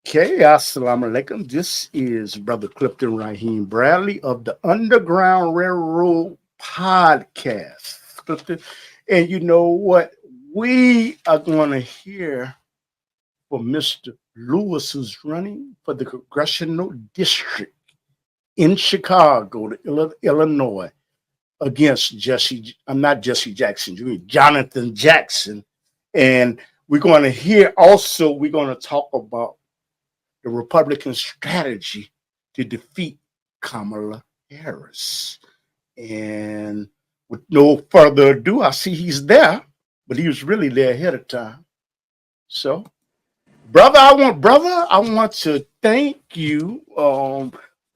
Okay, assalamu alaikum. This is Brother Clifton Raheem Bradley of the Underground Railroad Podcast. Clifton, and you know what? We are going to hear from Mr. Lewis, who's running for the Congressional District in Chicago, Illinois, against I'm not Jesse Jackson, Jonathan Jackson. And we're going to talk about the Republican strategy to defeat Kamala Harris. And with no further ado, I see he's there, but he was really there ahead of time. So, I want to thank you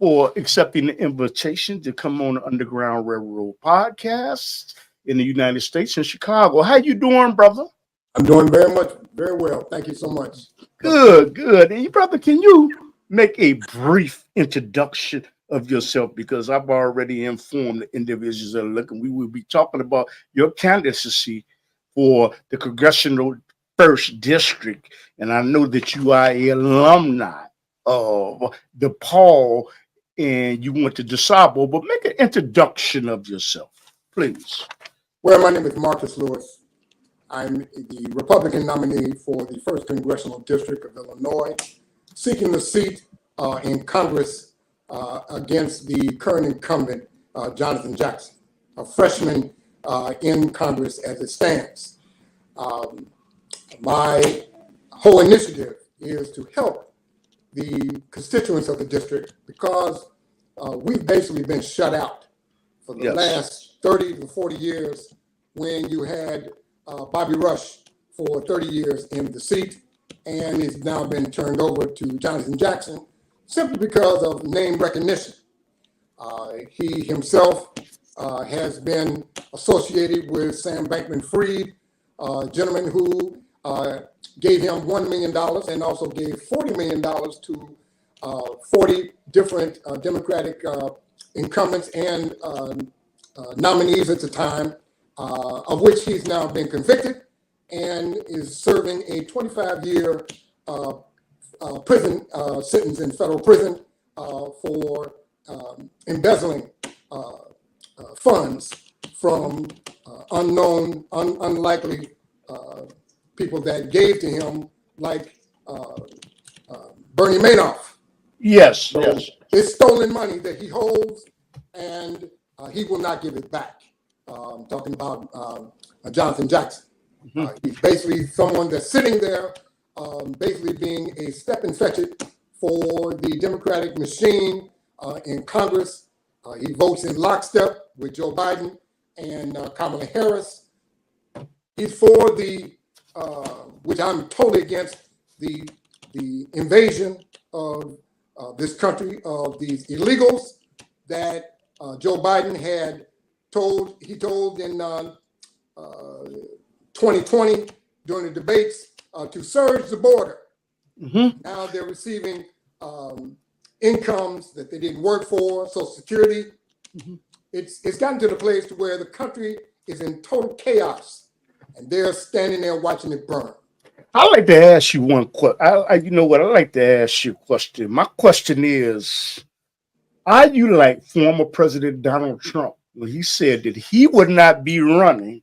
for accepting the invitation to come on the Underground Railroad Podcast in the United States in Chicago. How you doing, brother? I'm doing very well. Thank you so much. Good. And brother, can you make a brief introduction of yourself? Because I've already informed the individuals that are looking. We will be talking about your candidacy for the Congressional First District. And I know that you are an alumni of DePaul and you went to DeSable, but make an introduction of yourself, please. Well, my name is Marcus Lewis. I'm the Republican nominee for the 1st Congressional District of Illinois, seeking the seat in Congress against the current incumbent, Jonathan Jackson, a freshman in Congress as it stands. My whole initiative is to help the constituents of the district because we've basically been shut out for the last 30 to 40 years when you had Bobby Rush for 30 years in the seat, and it's now been turned over to Jonathan Jackson simply because of name recognition. He himself has been associated with Sam Bankman-Fried, a gentleman who gave him $1 million and also gave $40 million to 40 different Democratic incumbents and nominees at the time, of which he's now been convicted and is serving a 25-year prison sentence in federal prison for embezzling funds from unlikely people that gave to him, like Bernie Madoff. Yes. It's stolen money that he holds, and he will not give it back. Talking about Jonathan Jackson. He's basically someone that's sitting there, basically being a step and fetch it for the Democratic machine in Congress. He votes in lockstep with Joe Biden and Kamala Harris. He's for the, which I'm totally against, the invasion of this country of these illegals that Joe Biden had told in 2020 during the debates to surge the border. Now they're receiving incomes that they didn't work for, Social Security. It's gotten to the place to where the country is in total chaos, and they're standing there watching it burn. I'd like to ask you one question. You know what? I'd like to ask you a question. My question is, are you like former President Donald Trump when he said that he would not be running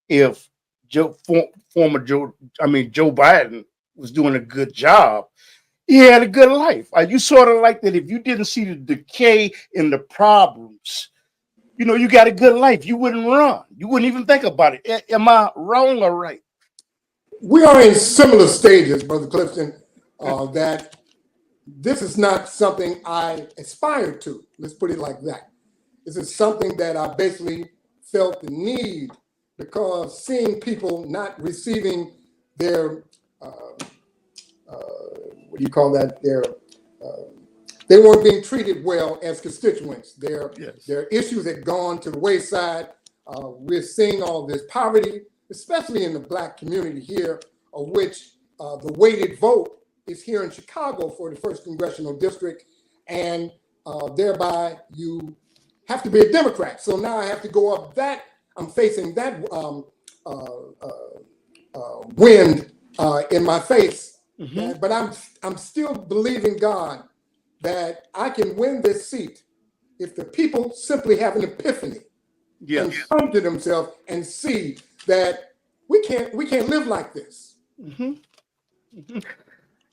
if Joe Biden was doing a good job? He had a good life. Are you sort of like that? If you didn't see the decay in the problems, you got a good life, you wouldn't run. You wouldn't even think about it. Am I wrong or right? We are in similar stages, Brother Clifton, that this is not something I aspired to. Let's put it like that. This is something that I basically felt the need because seeing people not receiving their, they weren't being treated well as constituents. Their issues had gone to the wayside. We're seeing all this poverty, especially in the Black community here, of which the weighted vote is here in Chicago for the 1st Congressional District, and thereby you have to be a Democrat. So now I have to go up that, I'm facing that wind in my face But I'm still believing God that I can win this seat if the people simply have an epiphany and come to themselves and see that we can't live like this.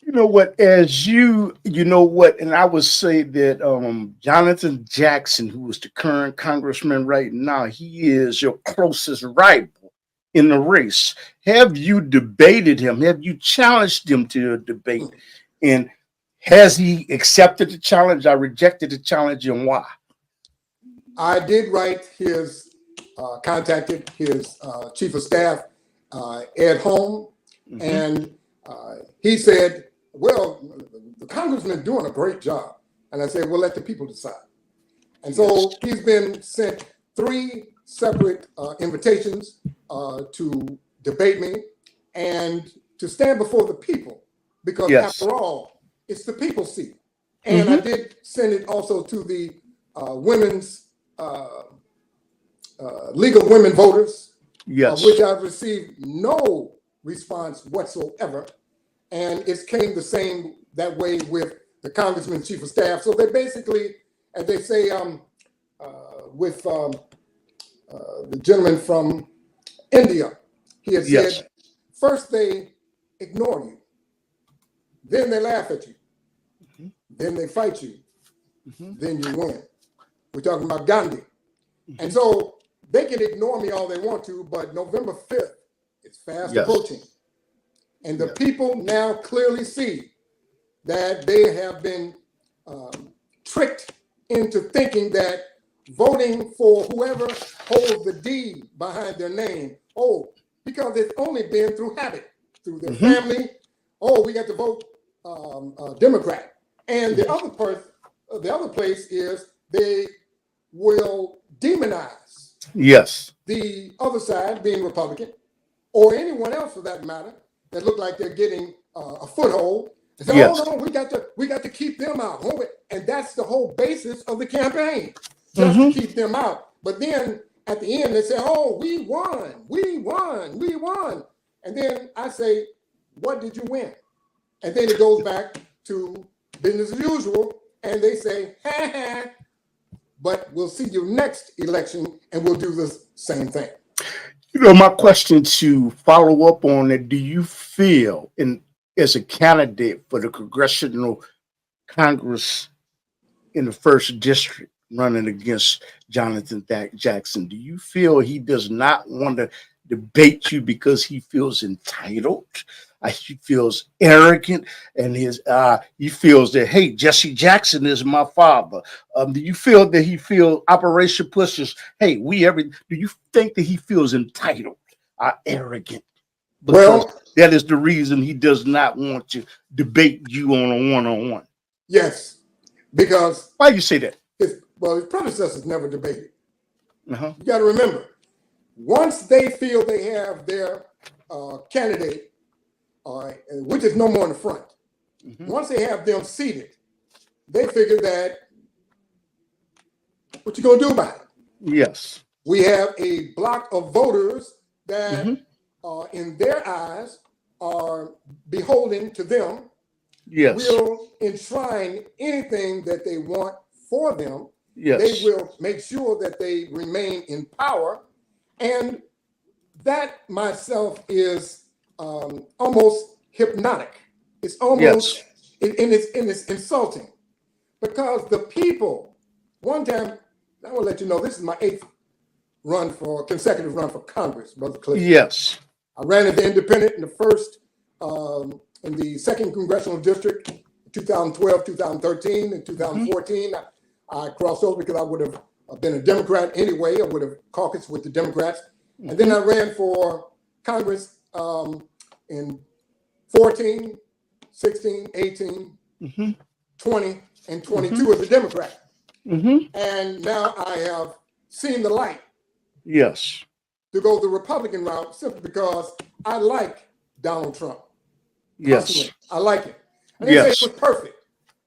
You know what, you know what, and I would say that Jonathan Jackson, who is the current congressman right now, he is your closest rival in the race. Have you debated him? Have you challenged him to a debate? And has he accepted the challenge? I rejected the challenge, and why? I did write contacted his chief of staff, Ed Holm, and he said, well, the congressman is doing a great job. And I said, well, let the people decide. And so he's been sent 3 separate invitations to debate me and to stand before the people, because after all, it's the people's seat. And I did send it also to the women's League of Women Voters, which I've received no response whatsoever. And it came the same that way with the congressman's chief of staff. So they basically, as they say, with the gentleman from India, he had said, first they ignore you, then they laugh at you, then they fight you, then you win. We're talking about Gandhi. And so they can ignore me all they want to, but November 5th is fast approaching. And the people now clearly see that they have been tricked into thinking that voting for whoever holds the D behind their name, because it's only been through habit, through their family. We got to vote Democrat. And the other place is they will demonize the other side, being Republican, or anyone else for that matter, that look like they're getting a foothold. And say, no, we got to keep them out. And that's the whole basis of the campaign, just to keep them out. But then at the end, they say, we won. And then I say, what did you win? And then it goes back to business as usual. And they say, but we'll see you next election and we'll do the same thing. You know, my question to follow up on it, do you feel, as a candidate for the Congressional Congress in the 1st District running against Jonathan Jackson, do you feel he does not want to debate you because he feels entitled? He feels arrogant, and he feels that, hey, Jesse Jackson is my father. Do you feel that he feels Operation Pushes? Hey, do you think that he feels entitled or arrogant? Because that is the reason he does not want to debate you on a one-on-one. Yes, because why do you say that? His predecessors never debated. You got to remember, once they feel they have their candidate, which is no more in the front. Once they have them seated, they figure that, what you gonna do about it? Yes. We have a block of voters that, in their eyes, are beholden to them. Will enshrine anything that they want for them. They will make sure that they remain in power, and that myself is almost hypnotic. It's almost, and it's insulting, because the people, one time, I will let you know, this is my 8th consecutive run for Congress, Brother Cliff. I ran as an independent in the first, in the 2nd Congressional District, 2012, 2013, and 2014. I crossed over because I would have been a Democrat anyway. I would have caucused with the Democrats. And then I ran for Congress in 14, 16, 18, 20, and 22 as a Democrat. And now I have seen the light. To go the Republican route, simply because I like Donald Trump. Personally, I like him. I didn't say it was perfect.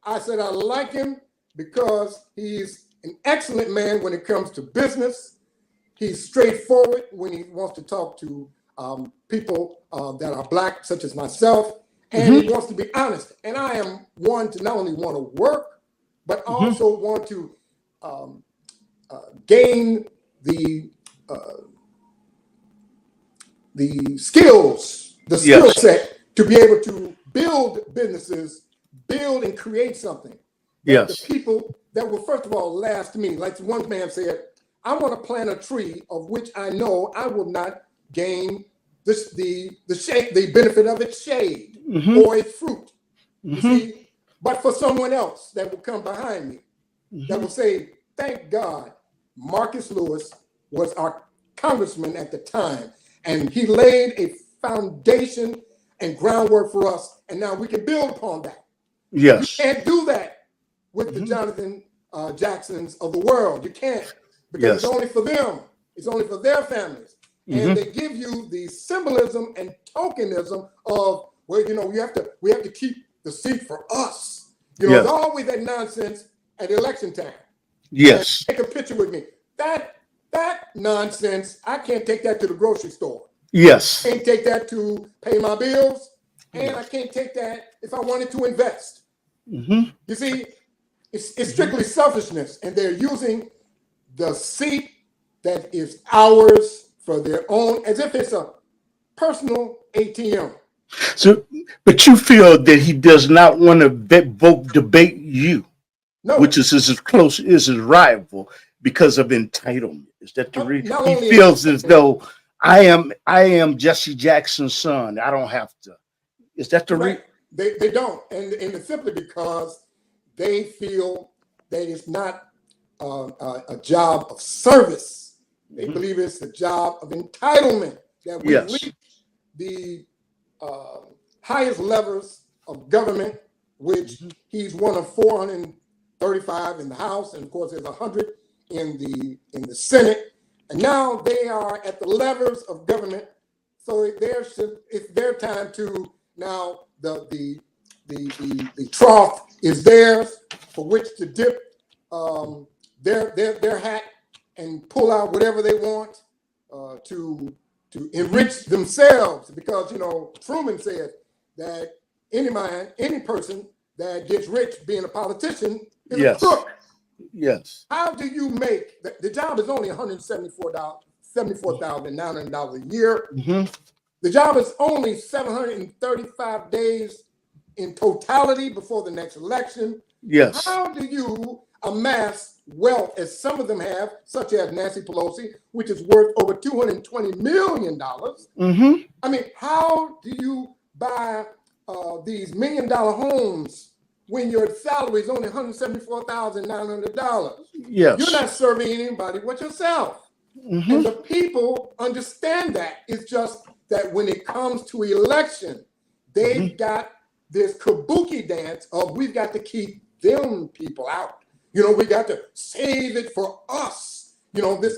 I said I like him because he's an excellent man when it comes to business. He's straightforward when he wants to talk to people that are Black, such as myself. and he wants to be honest. And I am one to not only want to work, but also want to gain the skills, the skill set to be able to build businesses, build and create something. The people that will, first of all, last me. Like one man said, I want to plant a tree of which I know I will not gain the shade, the benefit of its shade or its fruit. You see, but for someone else that will come behind me, that will say, thank God, Marcus Lewis was our congressman at the time, and he laid a foundation and groundwork for us, and now we can build upon that. Yes. You can't do that with the Jonathan Jacksons of the world. You can't, because it's only for them. It's only for their families. And they give you the symbolism and tokenism of, well, you know, we have to keep the seat for us. You know, there's always that nonsense at election time. Yes. And take a picture with me. That nonsense, I can't take that to the grocery store. Yes. I can't take that to pay my bills. And I can't take that if I wanted to invest. You see, it's strictly selfishness. And they're using the seat that is ours for their own, as if it's a personal ATM. So, but you feel that he does not want to vote debate you, which is as close as his rival, because of entitlement. Is that the reason? He feels as though I am Jesse Jackson's son. I don't have to. Is that the reason? They don't, and it's simply because they feel that it's not a job of service. They believe it's a job of entitlement, that we reach the highest levels of government, which he's one of 435 in the House, and of course there's 100 in the Senate, and now they are at the levels of government. So it's their time to now the trough is theirs for which to dip their hat and pull out whatever they want to enrich themselves, because you know Truman said that any person that gets rich being a politician is a crook. Yes. How do you make the job is only $74,900 a year. The job is only 735 days in totality before the next election. Yes. How do you amass wealth as some of them have, such as Nancy Pelosi, which is worth over $220 million? I mean, how do you buy these $1 million homes when your salary is only $174,900? Yes. You're not serving anybody but yourself. And the people understand that. It's just that when it comes to election, they've got this kabuki dance of we've got to keep them people out. You know, we got to save it for us. You know, let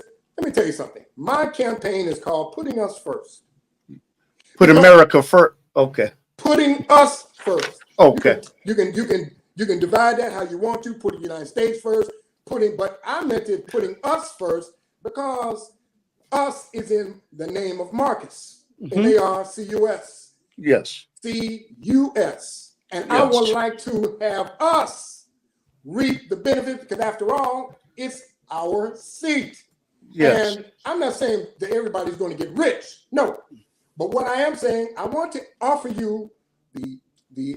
me tell you something. My campaign is called Putting Us First. Put America first. Okay. Putting us first. Okay. You can divide that how you want to, put the United States first, but I meant it putting us first because us is in the name of Marcus. And they are CUS. Yes. CUS. And I would like to have us reap the benefits, because after all, it's our seat. Yes. And I'm not saying that everybody's going to get rich. No. But what I am saying, I want to offer you the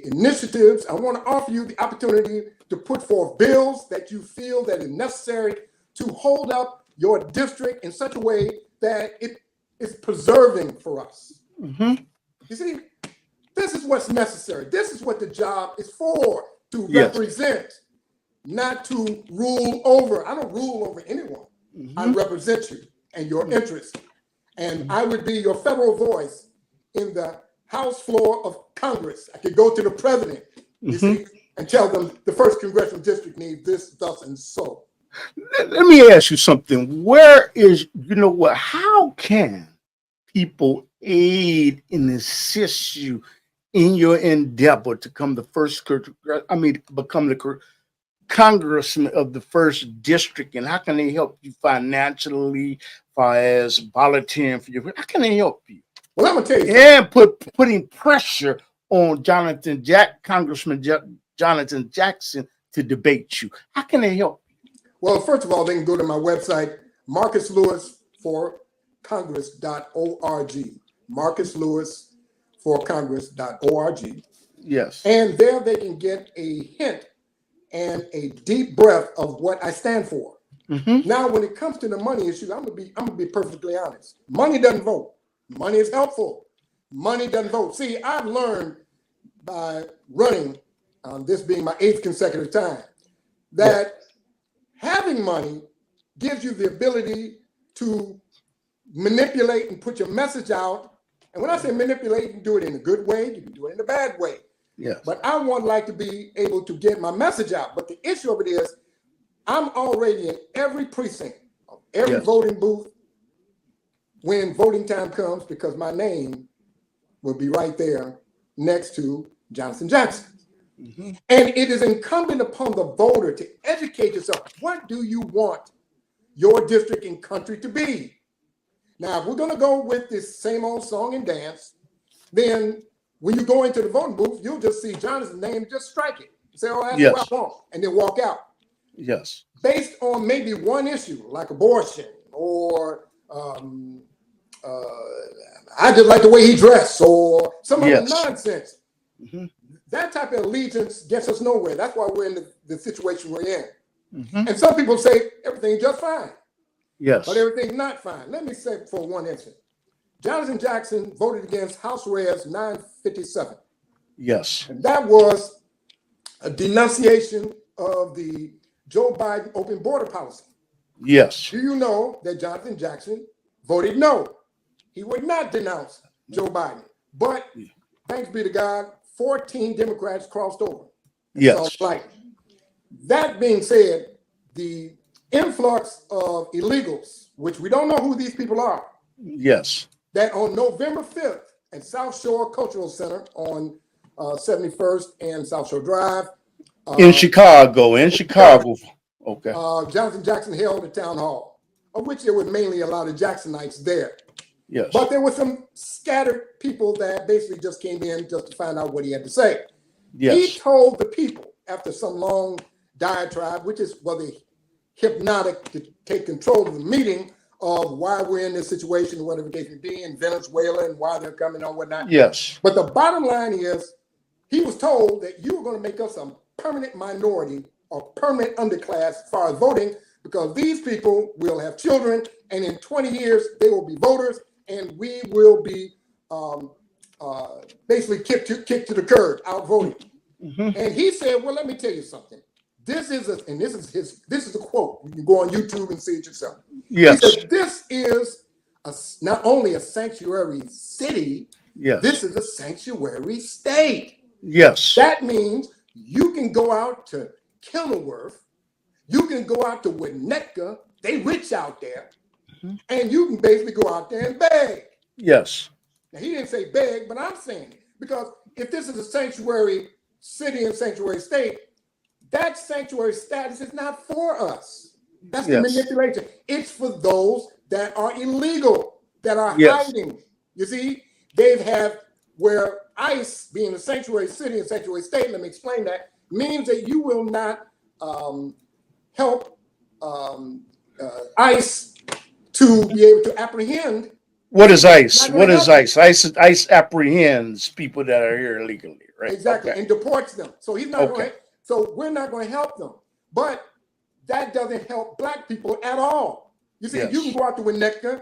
initiatives. I want to offer you the opportunity to put forth bills that you feel that is necessary to hold up your district in such a way that it is preserving for us. You see, this is what's necessary. This is what the job is for, to represent, not to rule over. I don't rule over anyone. I represent you and your interests. And I would be your federal voice in the House floor of Congress. I could go to the president, you see, and tell them the first congressional district needs this, thus, and so. Let me ask you something. How can people aid and assist you in your endeavor to become the congressman of the first district? And how can they help you financially, far as volunteering for you? How can they help you? Well, I'm gonna tell you, and putting pressure on Congressman Jonathan Jackson to debate you? How can they help? Well, first of all, they can go to my website, marcuslewisforcongress.org. marcuslewisforcongress.org. Yes. And there they can get a hint and a deep breath of what I stand for. Mm-hmm. Now, when it comes to the money issue, I'm gonna be perfectly honest. Money doesn't vote. Money is helpful. Money doesn't vote. See, I've learned by running, this being my 8th consecutive time, that having money gives you the ability to manipulate and put your message out. And when I say manipulate, you can do it in a good way, you can do it in a bad way. Yes. But I would like to be able to get my message out. But the issue of it is, I'm already in every precinct, every voting booth when voting time comes, because my name will be right there next to Jonathan Jackson. Mm-hmm. And it is incumbent upon the voter to educate yourself. What do you want your district and country to be? Now, if we're going to go with this same old song and dance, then when you go into the voting booth, you'll just see Jonathan's name, just strike it. Say, oh, that's what I want, and then walk out. Yes. Based on maybe one issue, like abortion, or I just like the way he dressed, or some other nonsense. Mm-hmm. That type of allegiance gets us nowhere. That's why we're in the situation we're in. Mm-hmm. And some people say everything's just fine. Yes. But everything's not fine. Let me say for one instance, Jonathan Jackson voted against House Res 957. Yes. And that was a denunciation of the Joe Biden open border policy. Yes. Do you know that Jonathan Jackson voted no? He would not denounce Joe Biden. But thanks be to God, 14 Democrats crossed over. Yes. Like that being said, the influx of illegals, which we don't know who these people are. Yes. That on November 5th at South Shore Cultural Center on 71st and South Shore Drive. In Chicago. Okay. Jonathan Jackson held a town hall, of which there were mainly a lot of Jacksonites there. Yes. But there were some scattered people that basically just came in just to find out what he had to say. Yes. He told the people after some long diatribe, which is hypnotic to take control of the meeting of why we're in this situation, whatever the case may be, in Venezuela and why they're coming on, whatnot. Yes. But the bottom line is, he was told that you were going to make us a permanent minority or permanent underclass as far as voting, because these people will have children, and in 20 years, they will be voters, and we will be basically kicked to the curb, outvoted. Mm-hmm. And he said, well, let me tell you something. This is a quote. You can go on YouTube and see it yourself. Yes. He said, this is not only a sanctuary city, this is a sanctuary state. Yes. That means you can go out to Kenilworth, you can go out to Winnetka, they rich out there, and you can basically go out there and beg. Yes. Now, he didn't say beg, but I'm saying it, because if this is a sanctuary city and sanctuary state, that sanctuary status is not for us. That's the manipulation. It's for those that are illegal, that are hiding. You see, they have where ICE, being a sanctuary city and sanctuary state, let me explain that, means that you will not help ICE to be able to apprehend. What is ICE? What is ICE? ICE apprehends people that are here illegally, right? Exactly, and deports them. So he's not going. So we're not going to help them. But that doesn't help Black people at all. You see, you can go out to Winnetka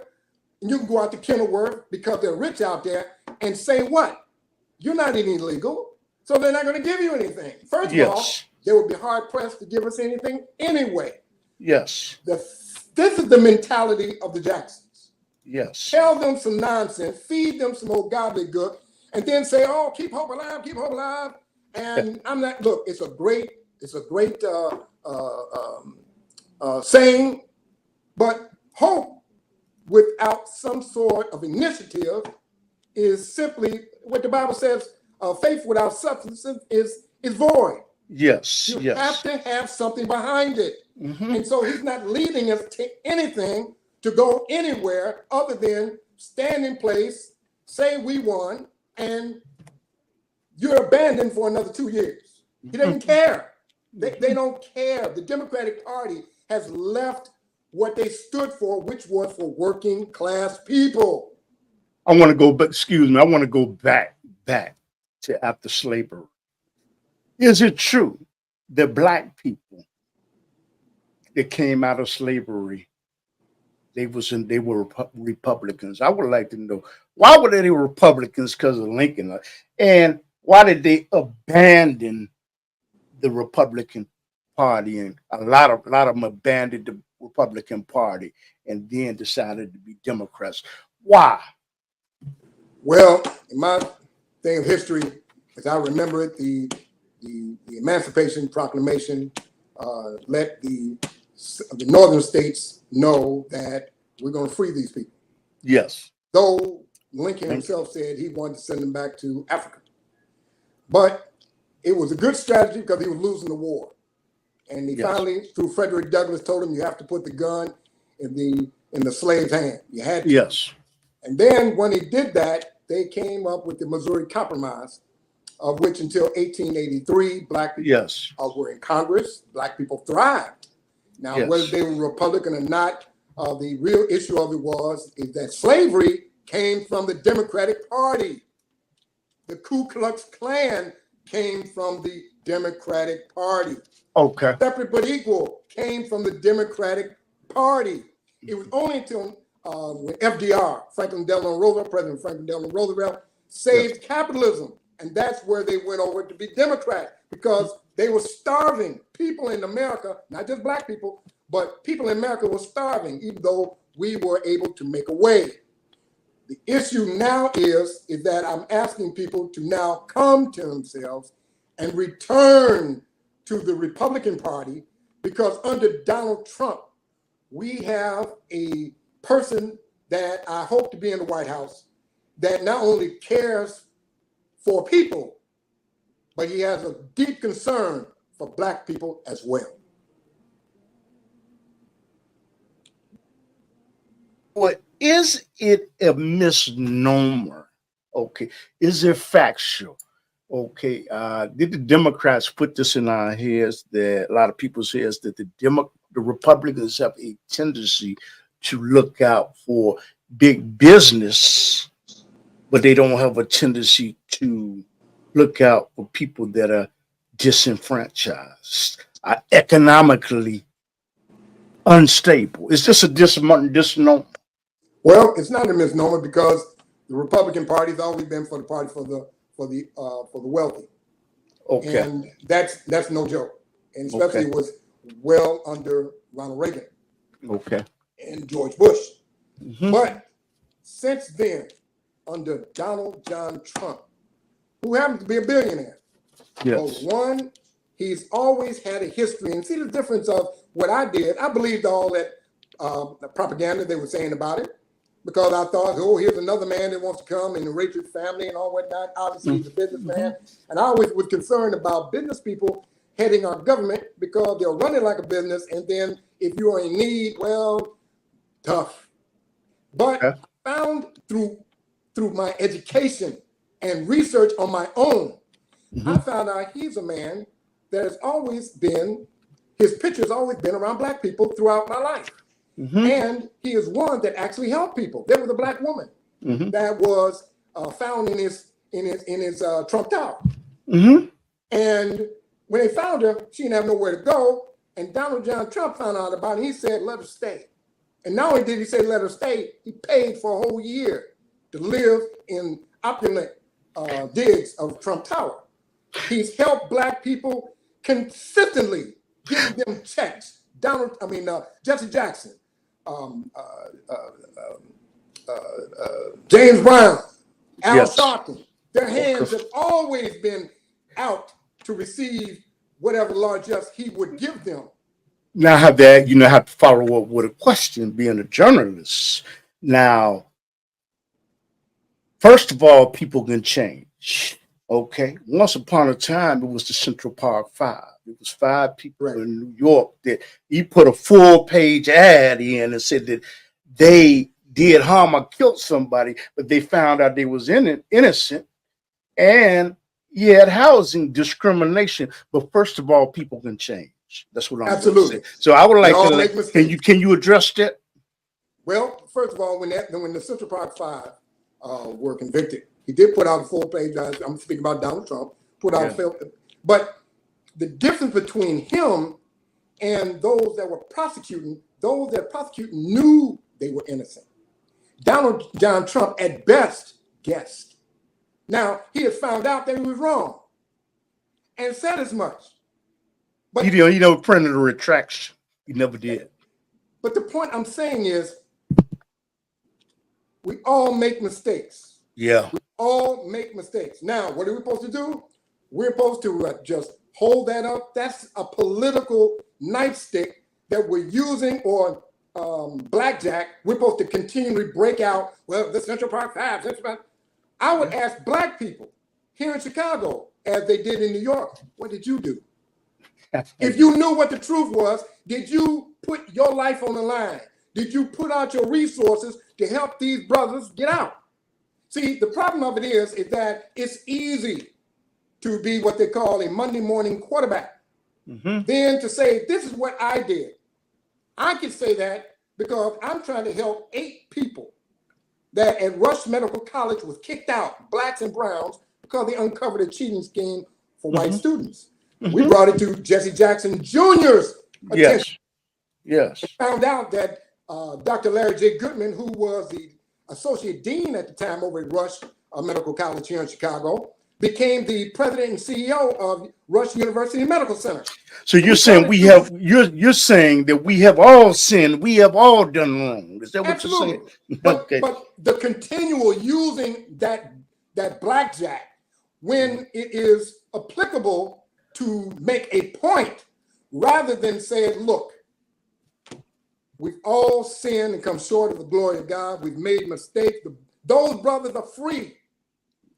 and you can go out to Kenilworth because they're rich out there and say what? You're not illegal, so they're not going to give you anything. First of all, they would be hard pressed to give us anything anyway. Yes. This is the mentality of the Jacksons. Yes. Tell them some nonsense, feed them some old gobbledygook, and then say, "Oh, keep hope alive, keep hope alive." And I'm not. Look, it's a great saying, but hope without some sort of initiative is simply what the Bible says. Faith without substance is void. Yes. You have to have something behind it. Mm-hmm. And so he's not leading us to anything to go anywhere other than stand in place, say we won, and you're abandoned for another 2 years. He doesn't care. They don't care. The Democratic Party has left what they stood for, which was for working class people. I want to go, but excuse me, I want to go back to after slavery. Is it true that black people that came out of slavery, they were Republicans? I would like to know, why were they Republicans? Because of Lincoln, and why did they abandon the Republican Party? And a lot of them abandoned the Republican Party and then decided to be Democrats. Why? Well, in my thing of history, as I remember it, the Emancipation Proclamation let the northern states know that we're going to free these people. Yes. Though Lincoln himself said he wanted to send them back to Africa. But it was a good strategy because he was losing the war. And he finally, through Frederick Douglass, told him you have to put the gun in the slave's hand. You had to. Yes. And then when he did that, they came up with the Missouri Compromise, of which until 1883, black people were in Congress. Black people thrived. Now, whether they were Republican or not, the real issue of it is that slavery came from the Democratic Party. The Ku Klux Klan came from the Democratic Party. Okay. Separate but equal came from the Democratic Party. It was only until when FDR, President Franklin Delano Roosevelt, saved capitalism. And that's where they went over to be Democrat, because they were starving. People in America, not just black people, but people in America were starving, even though we were able to make a way. The issue now is that I'm asking people to now come to themselves and return to the Republican Party, because under Donald Trump, we have a person that I hope to be in the White House that not only cares for people, but he has a deep concern for black people as well. Well, is it a misnomer? Okay. Is it factual? Okay. Did the Democrats put this in our heads, that a lot of people's heads, that the Republicans have a tendency to look out for big business, but they don't have a tendency to look out for people that are disenfranchised, are economically unstable? Is this a misnomer? Well, it's not a misnomer, because the Republican Party has always been for the party for the wealthy. Okay. And that's no joke. And especially it was well under Ronald Reagan. Okay. And George Bush. Mm-hmm. But since then, under Donald John Trump, who happens to be a billionaire. Yes. Well, one, he's always had a history. And see the difference of what I did. I believed all that the propaganda they were saying about it, because I thought, oh, here's another man that wants to come and enrich his family and all whatnot. Obviously, he's a businessman. And I always was concerned about business people heading our government, because they're running like a business. And then if you are in need, well, tough. But I found through my education and research on my own, I found out he's a man that has always been, his picture's always been around black people throughout my life. And he is one that actually helped people. There was a black woman that was found in his Trump Tower. And when they found her, she didn't have nowhere to go. And Donald John Trump found out about it. He said, let her stay. And not only did he say, let her stay, he paid for a whole year to live in opulent digs of Trump Tower. He's helped black people consistently, giving them checks. Jesse Jackson, James Brown, Al Sharpton, their hands have always been out to receive whatever largesse he would give them. Now, have to follow up with a question, being a journalist. Now, first of all, people can change. Okay. Once upon a time, it was the Central Park Five. It was 5 people in New York that he put a full-page ad in and said that they did harm or killed somebody, but they found out they was innocent, and Yeah, housing discrimination, but first of all, people can change. That's what I'm going to Absolutely. say. So I would We like all to make mistakes. can you address that? Well, first of all, when the Central Park Five were convicted, he did put out a full page. I'm speaking about Donald Trump. Put out a film, but the difference between him and those that prosecuting knew they were innocent. Donald John Trump at best guessed. Now he has found out that he was wrong and said as much. But You know, printed a retraction. He never did. But the point I'm saying is, we all make mistakes. Yeah. We all make mistakes. Now, what are we supposed to do? We're supposed to just hold that up. That's a political nightstick that we're using, or blackjack. We're supposed to continually break out, well, the Central Park Five. I would ask black people here in Chicago, as they did in New York, what did you do? If you knew what the truth was, did you put your life on the line? Did you put out your resources to help these brothers get out? See, the problem of it is that it's easy to be what they call a Monday morning quarterback. Then to say, this is what I did. I can say that because I'm trying to help 8 people that at Rush Medical College was kicked out, blacks and browns, because they uncovered a cheating scheme for white students. We brought it to Jesse Jackson Jr.'s attention. Yes. Found out that Dr. Larry J. Goodman, who was the associate dean at the time over at Rush Medical College here in Chicago, became the president and CEO of Rush University Medical Center. So you're saying you're saying that we have all sinned, we have all done wrong. Is that what you're saying? But the continual using that blackjack when it is applicable to make a point, rather than saying, look, we've all sinned and come short of the glory of God. We've made mistakes. Those brothers are free.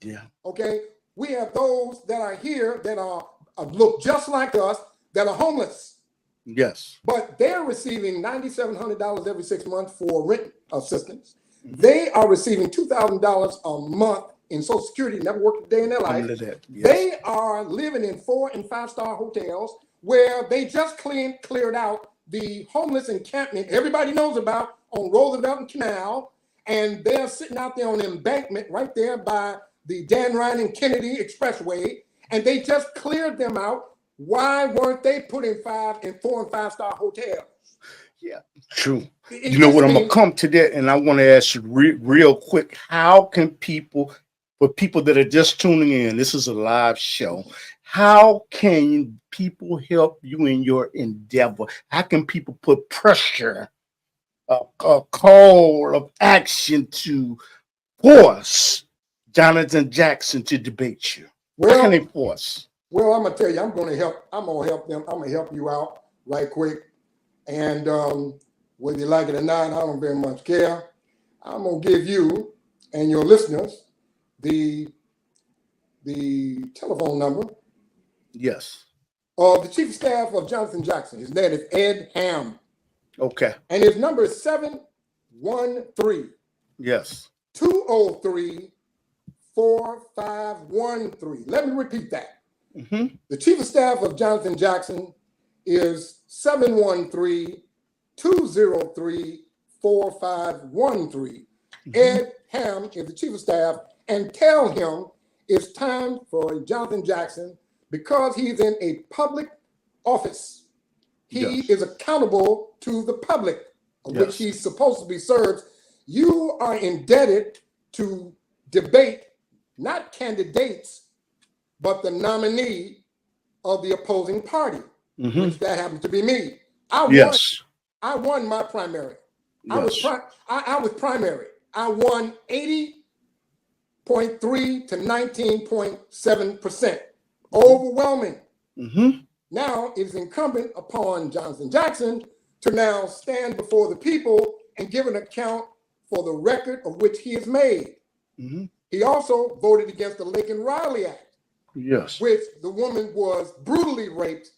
Yeah. Okay. We have those that are here that are look just like us, that are homeless. Yes. But they're receiving $9,700 every 6 months for rent assistance. They are receiving $2,000 a month in Social Security, never worked a day in their life. Yes. They are living in 4- and 5-star hotels where they just cleared out the homeless encampment everybody knows about on Roosevelt and Canal, and they're sitting out there on the embankment right there by the Dan Ryan and Kennedy Expressway, and they just cleared them out. Why weren't they put in 4- and 5-star hotels? Yeah, true. You know what? I'm gonna come to that, and I want to ask you real quick: how can people, for people that are just tuning in, this is a live show. How can people help you in your endeavor? How can people put pressure, a call of action to force Jonathan Jackson to debate you? How can they force? Well, I'm gonna tell you, I'm gonna help them. I'm gonna help you out right quick. And whether you like it or not, I don't very much care. I'm gonna give you and your listeners the telephone number. Yes. Of the chief of staff of Jonathan Jackson. His name is Ed Ham. Okay. And his number is 713. Yes. 203-4513. Let me repeat that. The chief of staff of Jonathan Jackson is 713-203-4513. Ed Ham is the chief of staff, and tell him it's time for Jonathan Jackson, because he's in a public office. He is accountable to the public, of which he's supposed to be served. You are indebted to debate not candidates, but the nominee of the opposing party, which that happens to be me. I won my primary. I was primary. I won 80.3 to 19.7%. Overwhelming. Now it is incumbent upon Jonathan Jackson to now stand before the people and give an account for the record of which he has made. He also voted against the Laken-Riley Act, which the woman was brutally raped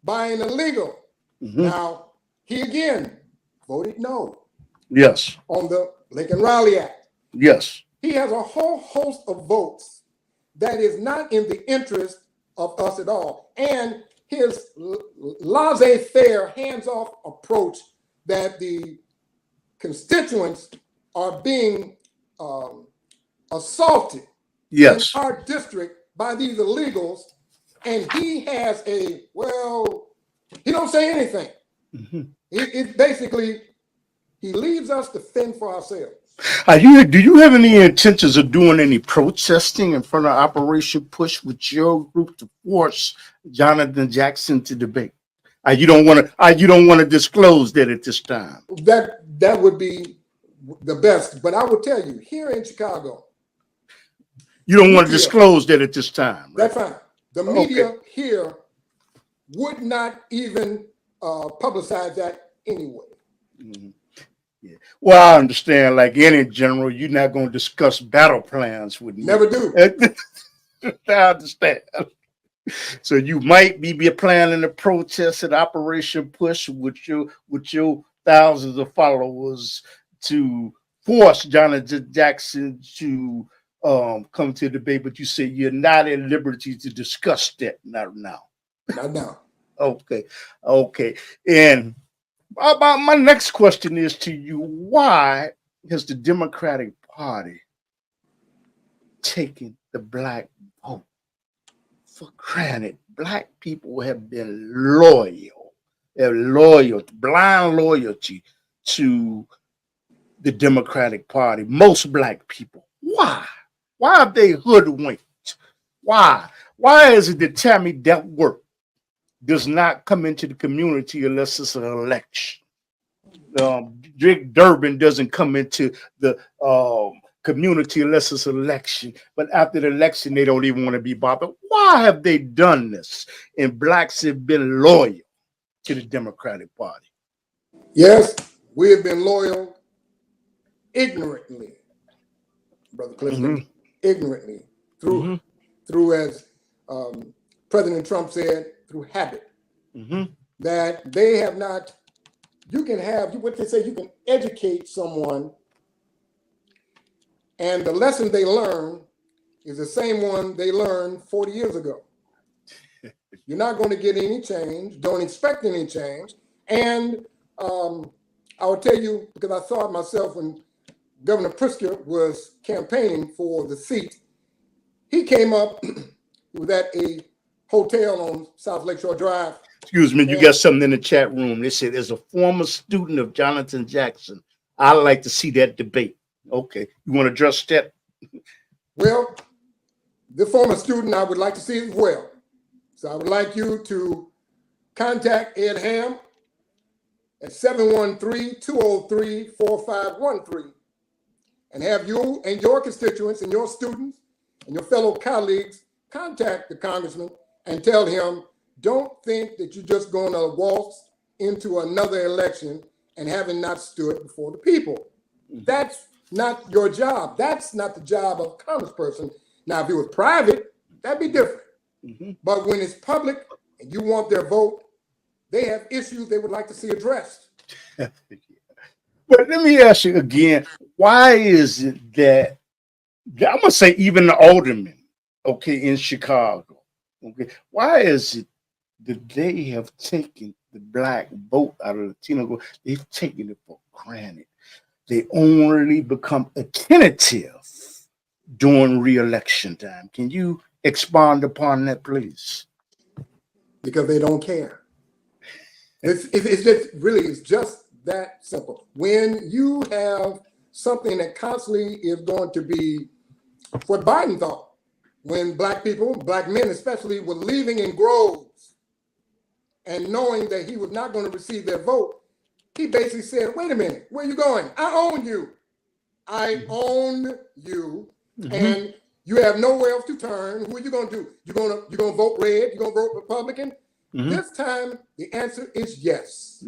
by an illegal. Now, he again voted no on the Laken-Riley Act. He has a whole host of votes that is not in the interest of us at all. And his laissez-faire, hands-off approach that the constituents are being assaulted in our district by these illegals, and he has he don't say anything. It basically, he leaves us to fend for ourselves. Do you have any intentions of doing any protesting in front of Operation Push with your group to force Jonathan Jackson to debate? You don't want to disclose that at this time. That would be the best. But I will tell you, here in Chicago, you don't want to disclose that at this time. Right? That's fine. The media here would not even publicize that anyway. Mm-hmm. Yeah. Well, I understand. Like any general, you're not going to discuss battle plans with me. Never do. I understand. So you might be planning a protest at Operation Push with your thousands of followers to force Jonathan Jackson to come to debate, but you say you're not at liberty to discuss that not now. Not now. Okay. And my next question is to you: why has the Democratic Party taken the black vote for granted? Black people have been loyal, blind loyalty to the Democratic Party. Most black people. Why? Why have they hoodwinked? Why? Why is it that Tammy Duckworth does not come into the community unless it's an election? Dick Durbin doesn't come into the community unless it's an election. But after the election, they don't even want to be bothered. Why have they done this? And blacks have been loyal to the Democratic Party. Yes, we have been loyal ignorantly, Brother Clifton. Ignorantly through as President Trump said, through habit. That they have not. You can have what they say. You can educate someone, and the lesson they learn is the same one they learned 40 years ago. You're not going to get any change. Don't expect any change. And I will tell you, because I saw it myself when Governor Pritzker was campaigning for the seat. He came up, he was at a hotel on South Lakeshore Drive. Excuse me, you got something in the chat room. They said, as a former student of Jonathan Jackson, I'd like to see that debate. Okay, you want to address that? Well, the former student, I would like to see as well. So I would like you to contact Ed Ham at 713-203-4513 and have you and your constituents and your students and your fellow colleagues contact the congressman and tell him, don't think that you're just going to waltz into another election and having not stood before the people. That's not your job. That's not the job of a congressperson. Now, if it was private, that'd be different. But when it's public and you want their vote, they have issues they would like to see addressed. But let me ask you again, why is it that, I'm going to say even the aldermen, in Chicago, why is it that they have taken the black vote out of Latino? They've taken it for granted. They only become attentive during re-election time. Can you expound upon that, please? Because they don't care. It's just that simple. When you have something that constantly is going to be what Biden thought, when black people, black men especially, were leaving in groves and knowing that he was not going to receive their vote, he basically said, wait a minute, where are you going? I own you. I own you. And you have nowhere else to turn. Who are you going to do? You're going to vote red? You're going to vote Republican? This time, the answer is yes.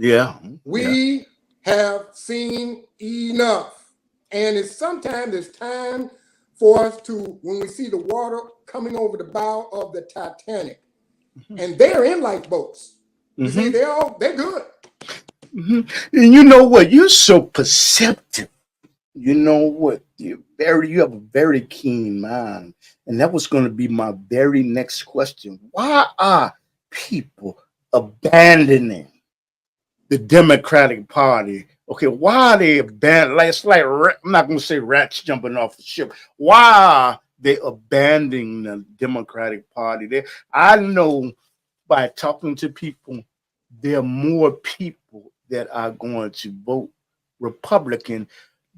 We have seen enough. And sometimes it's time for us to, when we see the water coming over the bow of the Titanic, and they're in lifeboats. You see, they're good. And you know what? You're so perceptive You know what? You have a very keen mind, and that was going to be my very next question. Why are people abandoning the Democratic Party? Okay, why are they abandoning? Like it's like I'm not going to say rats jumping off the ship. Why are they abandoning the Democratic Party? I know by talking to people, there are more people that are going to vote Republican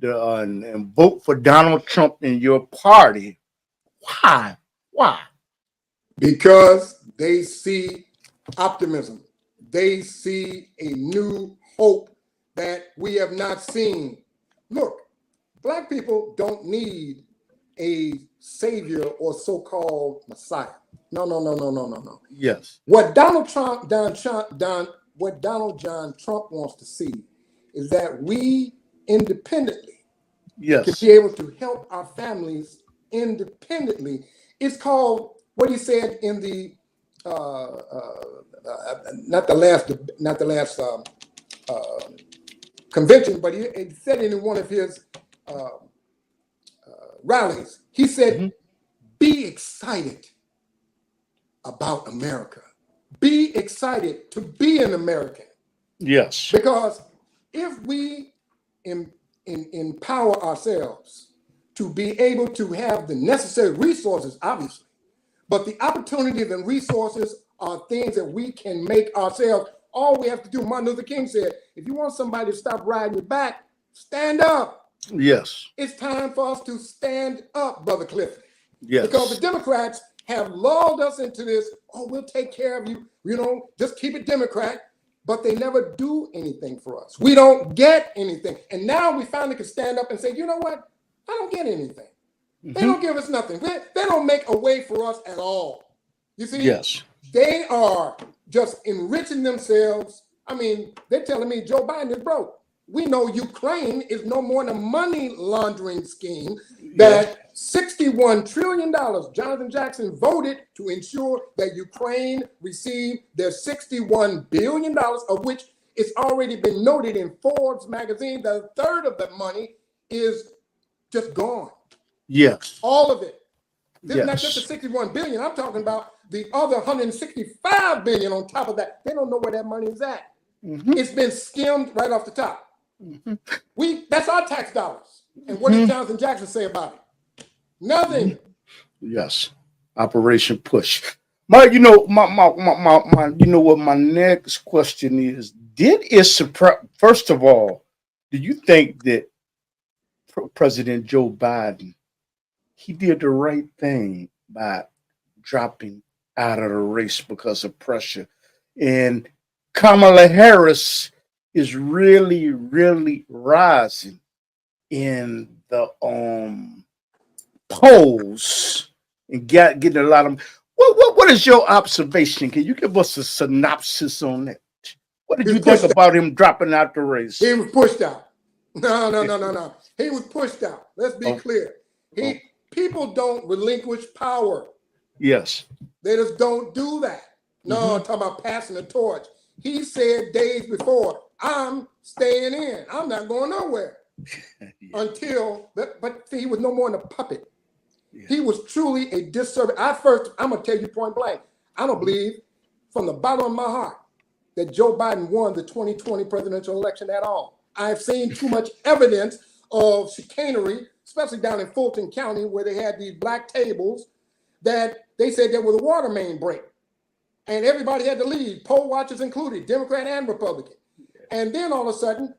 and vote for Donald Trump in your party. Why? Why? Because they see optimism. They see a new hope that we have not seen. Look, Black people don't need a savior or so-called Messiah. No, no, no, no, no, no, no. Yes. What Donald John Trump wants to see is that we independently to Yes. be able to help our families independently. It's called what he said in the not the last convention, but he said it in one of his rallies. He said, Hmm. "Be excited about America. Be excited to be an American." Yes. Because if we empower ourselves to be able to have the necessary resources, obviously, but the opportunities and resources are things that we can make ourselves. All we have to do, Martin Luther King said, if you want somebody to stop riding your back, stand up. Yes. It's time for us to stand up, Brother Cliff. Yes. Because the Democrats have lulled us into this, oh, we'll take care of you, just keep it Democrat. But they never do anything for us. We don't get anything. And now we finally can stand up and say, you know what? I don't get anything. They don't give us nothing. They don't make a way for us at all. You see, Yes. they are just enriching themselves. I mean, they're telling me Joe Biden is broke. We know Ukraine is no more than a money laundering scheme that $61 trillion, Jonathan Jackson voted to ensure that Ukraine received their $61 billion, of which it's already been noted in Forbes magazine that a third of the money is just gone. Yes. All of it. This is not Yes. just the 61 billion. I'm talking about the other 165 billion on top of that. They don't know where that money is at. Mhm. It's been skimmed right off the top. Mhm. That's our tax dollars. And what did Jonathan Jackson say about it? Nothing. Yes. Operation Push. What my next question is, first of all, do you think that President Joe Biden, he did the right thing by dropping out of the race because of pressure? And Kamala Harris is really, really rising in the polls and getting a lot of. What is your observation? Can you give us a synopsis on that? What did you think about him dropping out the race? He was pushed out. No. He was pushed out. Let's be clear. People don't relinquish power. Yes. They just don't do that. No, I'm talking about passing the torch. He said days before, I'm staying in. I'm not going nowhere. Until, but he was no more than a puppet. Yeah. He was truly a disservice. I'm going to tell you point blank, I don't believe from the bottom of my heart that Joe Biden won the 2020 presidential election at all. I've seen too much evidence of chicanery, especially down in Fulton County, where they had these black tables that they said there was a water main break. And everybody had to leave, poll watchers included, Democrat and Republican. And then all of a sudden,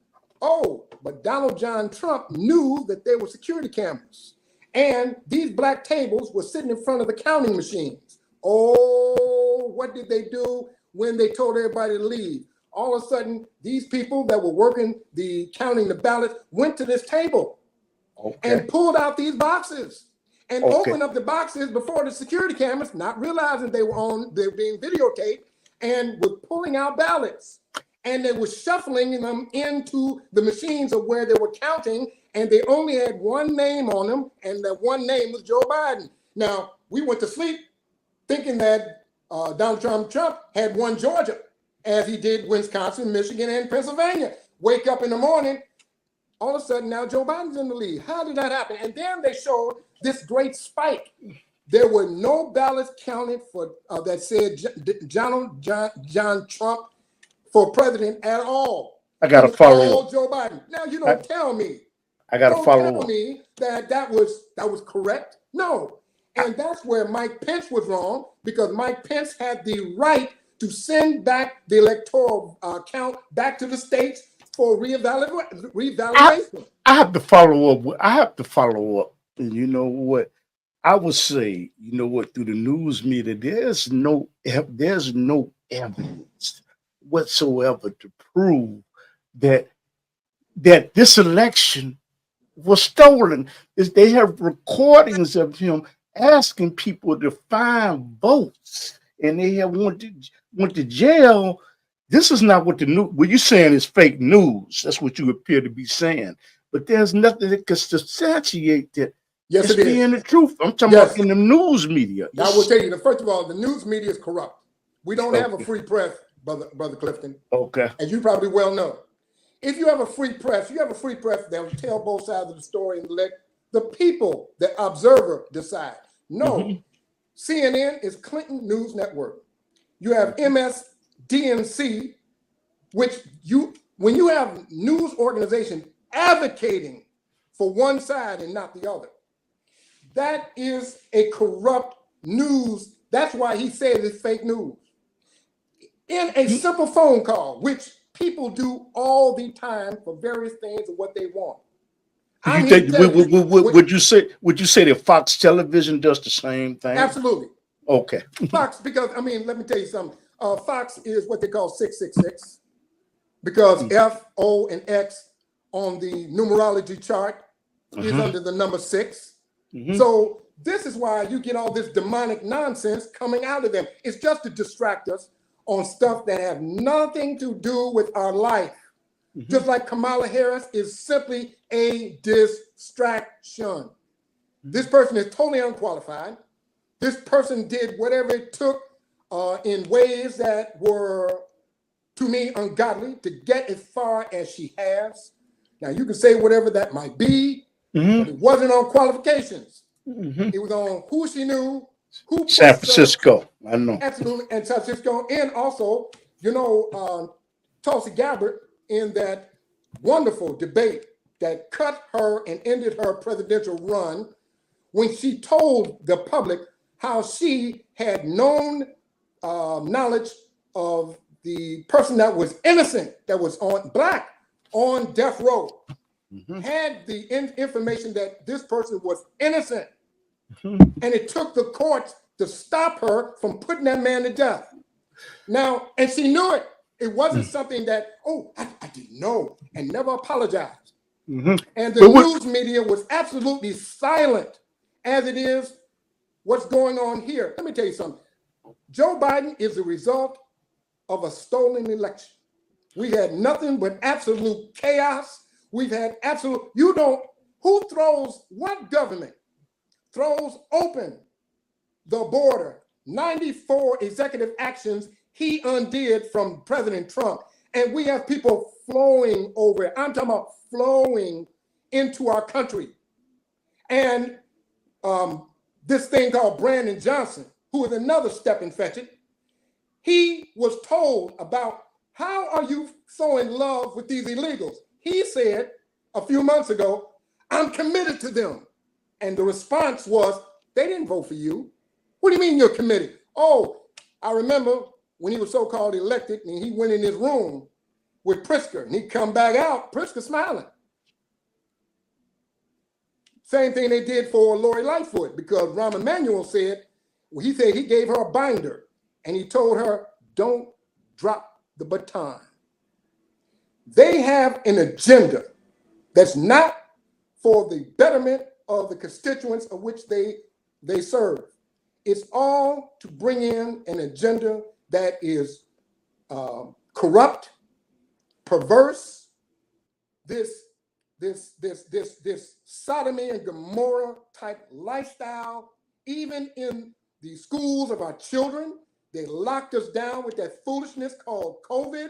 but Donald John Trump knew that there were security cameras. And these black tables were sitting in front of the counting machines. Oh, what did they do when they told everybody to leave? All of a sudden, these people that were working counting the ballots went to this table and pulled out these boxes and opened up the boxes before the security cameras, not realizing they were being videotaped, and was pulling out ballots. And they were shuffling them into the machines of where they were counting, and they only had one name on them, and that one name was Joe Biden. Now, we went to sleep thinking that Donald Trump had won Georgia, as he did Wisconsin, Michigan, and Pennsylvania. Wake up in the morning, all of a sudden now Joe Biden's in the lead. How did that happen? And then they showed this great spike. There were no ballots counted for that said John Trump for president at all. I got to follow up. Joe Biden. Now you don't tell me. I got to follow tell up. me that was correct. No, and that's where Mike Pence was wrong, because Mike Pence had the right to send back the electoral count back to the states for reevaluation. I have to follow up. I have to follow up. And you know what? I would say, you know what, through the news media, there's no evidence whatsoever to prove that this election was stolen. They have recordings of him asking people to find votes, and they have went to jail. This is not what what you're saying is fake news. That's what you appear to be saying. But there's nothing that can substantiate that. Yes, it's it is. being the truth. I'm talking about in the news media. I will tell you, first of all, the news media is corrupt. We don't have a free press, brother Clifton. Okay. As you probably well know. If you have a free press, that will tell both sides of the story and let the people, the observer, decide. No. CNN is Clinton News Network. You have MSDNC, which when you have news organizations advocating for one side and not the other, that is a corrupt news. That's why he said it's fake news. In a simple phone call, which people do all the time for various things and what they want. Would you say that Fox Television does the same thing? Absolutely. Okay. Fox, because let me tell you something. Fox is what they call 666, because F, O, and X on the numerology chart is under the number 6. So this is why you get all this demonic nonsense coming out of them. It's just to distract us on stuff that have nothing to do with our life. Just like Kamala Harris is simply a distraction. This person is totally unqualified. This person did whatever it took in ways that were, to me, ungodly to get as far as she has. Now, you can say whatever that might be, but it wasn't on qualifications. It was on who she knew, who San Francisco. I know. Absolutely. And San Francisco. And also, Tulsi Gabbard in that wonderful debate that cut her and ended her presidential run when she told the public how she had known knowledge of the person that was innocent, that was black on death row, had the information that this person was innocent. And it took the courts to stop her from putting that man to death. Now, and she knew it. It wasn't something that, I didn't know, and never apologized. And the news media was absolutely silent, as it is what's going on here. Let me tell you something. Joe Biden is the result of a stolen election. We had nothing but absolute chaos. We've had what government throws open the border? 94 executive actions he undid from President Trump. And we have people flowing over. I'm talking about flowing into our country. And this thing called Brandon Johnson, who is another stepping fetchit, he was told about how are you so in love with these illegals? He said a few months ago, I'm committed to them. And the response was, they didn't vote for you. What do you mean you're committed? Oh, I remember when he was so-called elected and he went in his room with Pritzker and he come back out, Pritzker smiling. Same thing they did for Lori Lightfoot, because Rahm Emanuel said, he said he gave her a binder and he told her, don't drop the baton. They have an agenda that's not for the betterment of the constituents of which they serve. It's all to bring in an agenda that is corrupt, perverse, this sodomy and Gomorrah type lifestyle. Even in the schools of our children, they locked us down with that foolishness called COVID.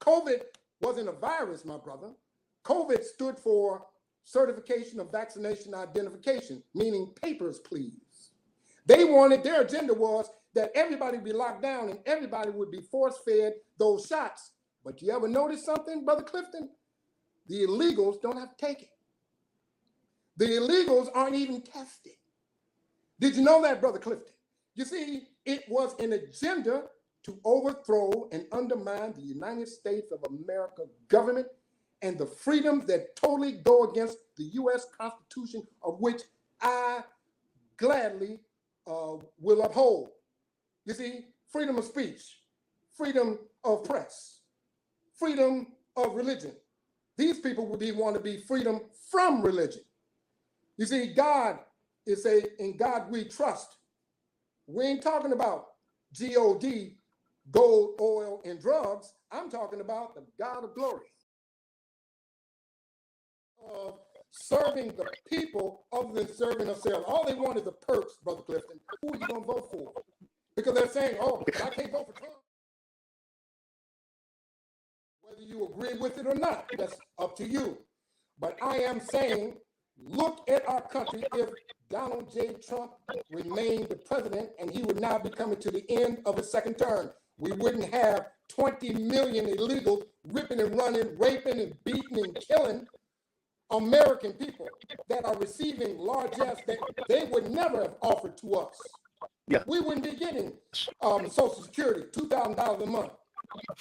COVID wasn't a virus, my brother. COVID stood for certification of vaccination identification, meaning papers, please. They wanted, their agenda was that everybody would be locked down and everybody would be force-fed those shots. But you ever notice something, Brother Clifton? The illegals don't have to take it. The illegals aren't even tested. Did you know that, Brother Clifton? You see, it was an agenda to overthrow and undermine the United States of America government and the freedoms that totally go against the U.S. Constitution, of which I gladly will uphold. You see, freedom of speech, freedom of press, freedom of religion. These people would want to be freedom from religion. You see, God is in God we trust. We ain't talking about G-O-D, gold, oil, and drugs. I'm talking about the God of glory. Of serving the people other than serving themselves. All they want is the perks, Brother Clifton. Who are you going to vote for? Because they're saying, oh, I can't vote for Trump. Whether you agree with it or not, that's up to you. But I am saying, look at our country. If Donald J. Trump remained the president and he would now be coming to the end of his second term, we wouldn't have 20 million illegals ripping and running, raping and beating and killing American people that are receiving largesse that they would never have offered to us. Yeah. We wouldn't be getting Social Security, $2,000 a month,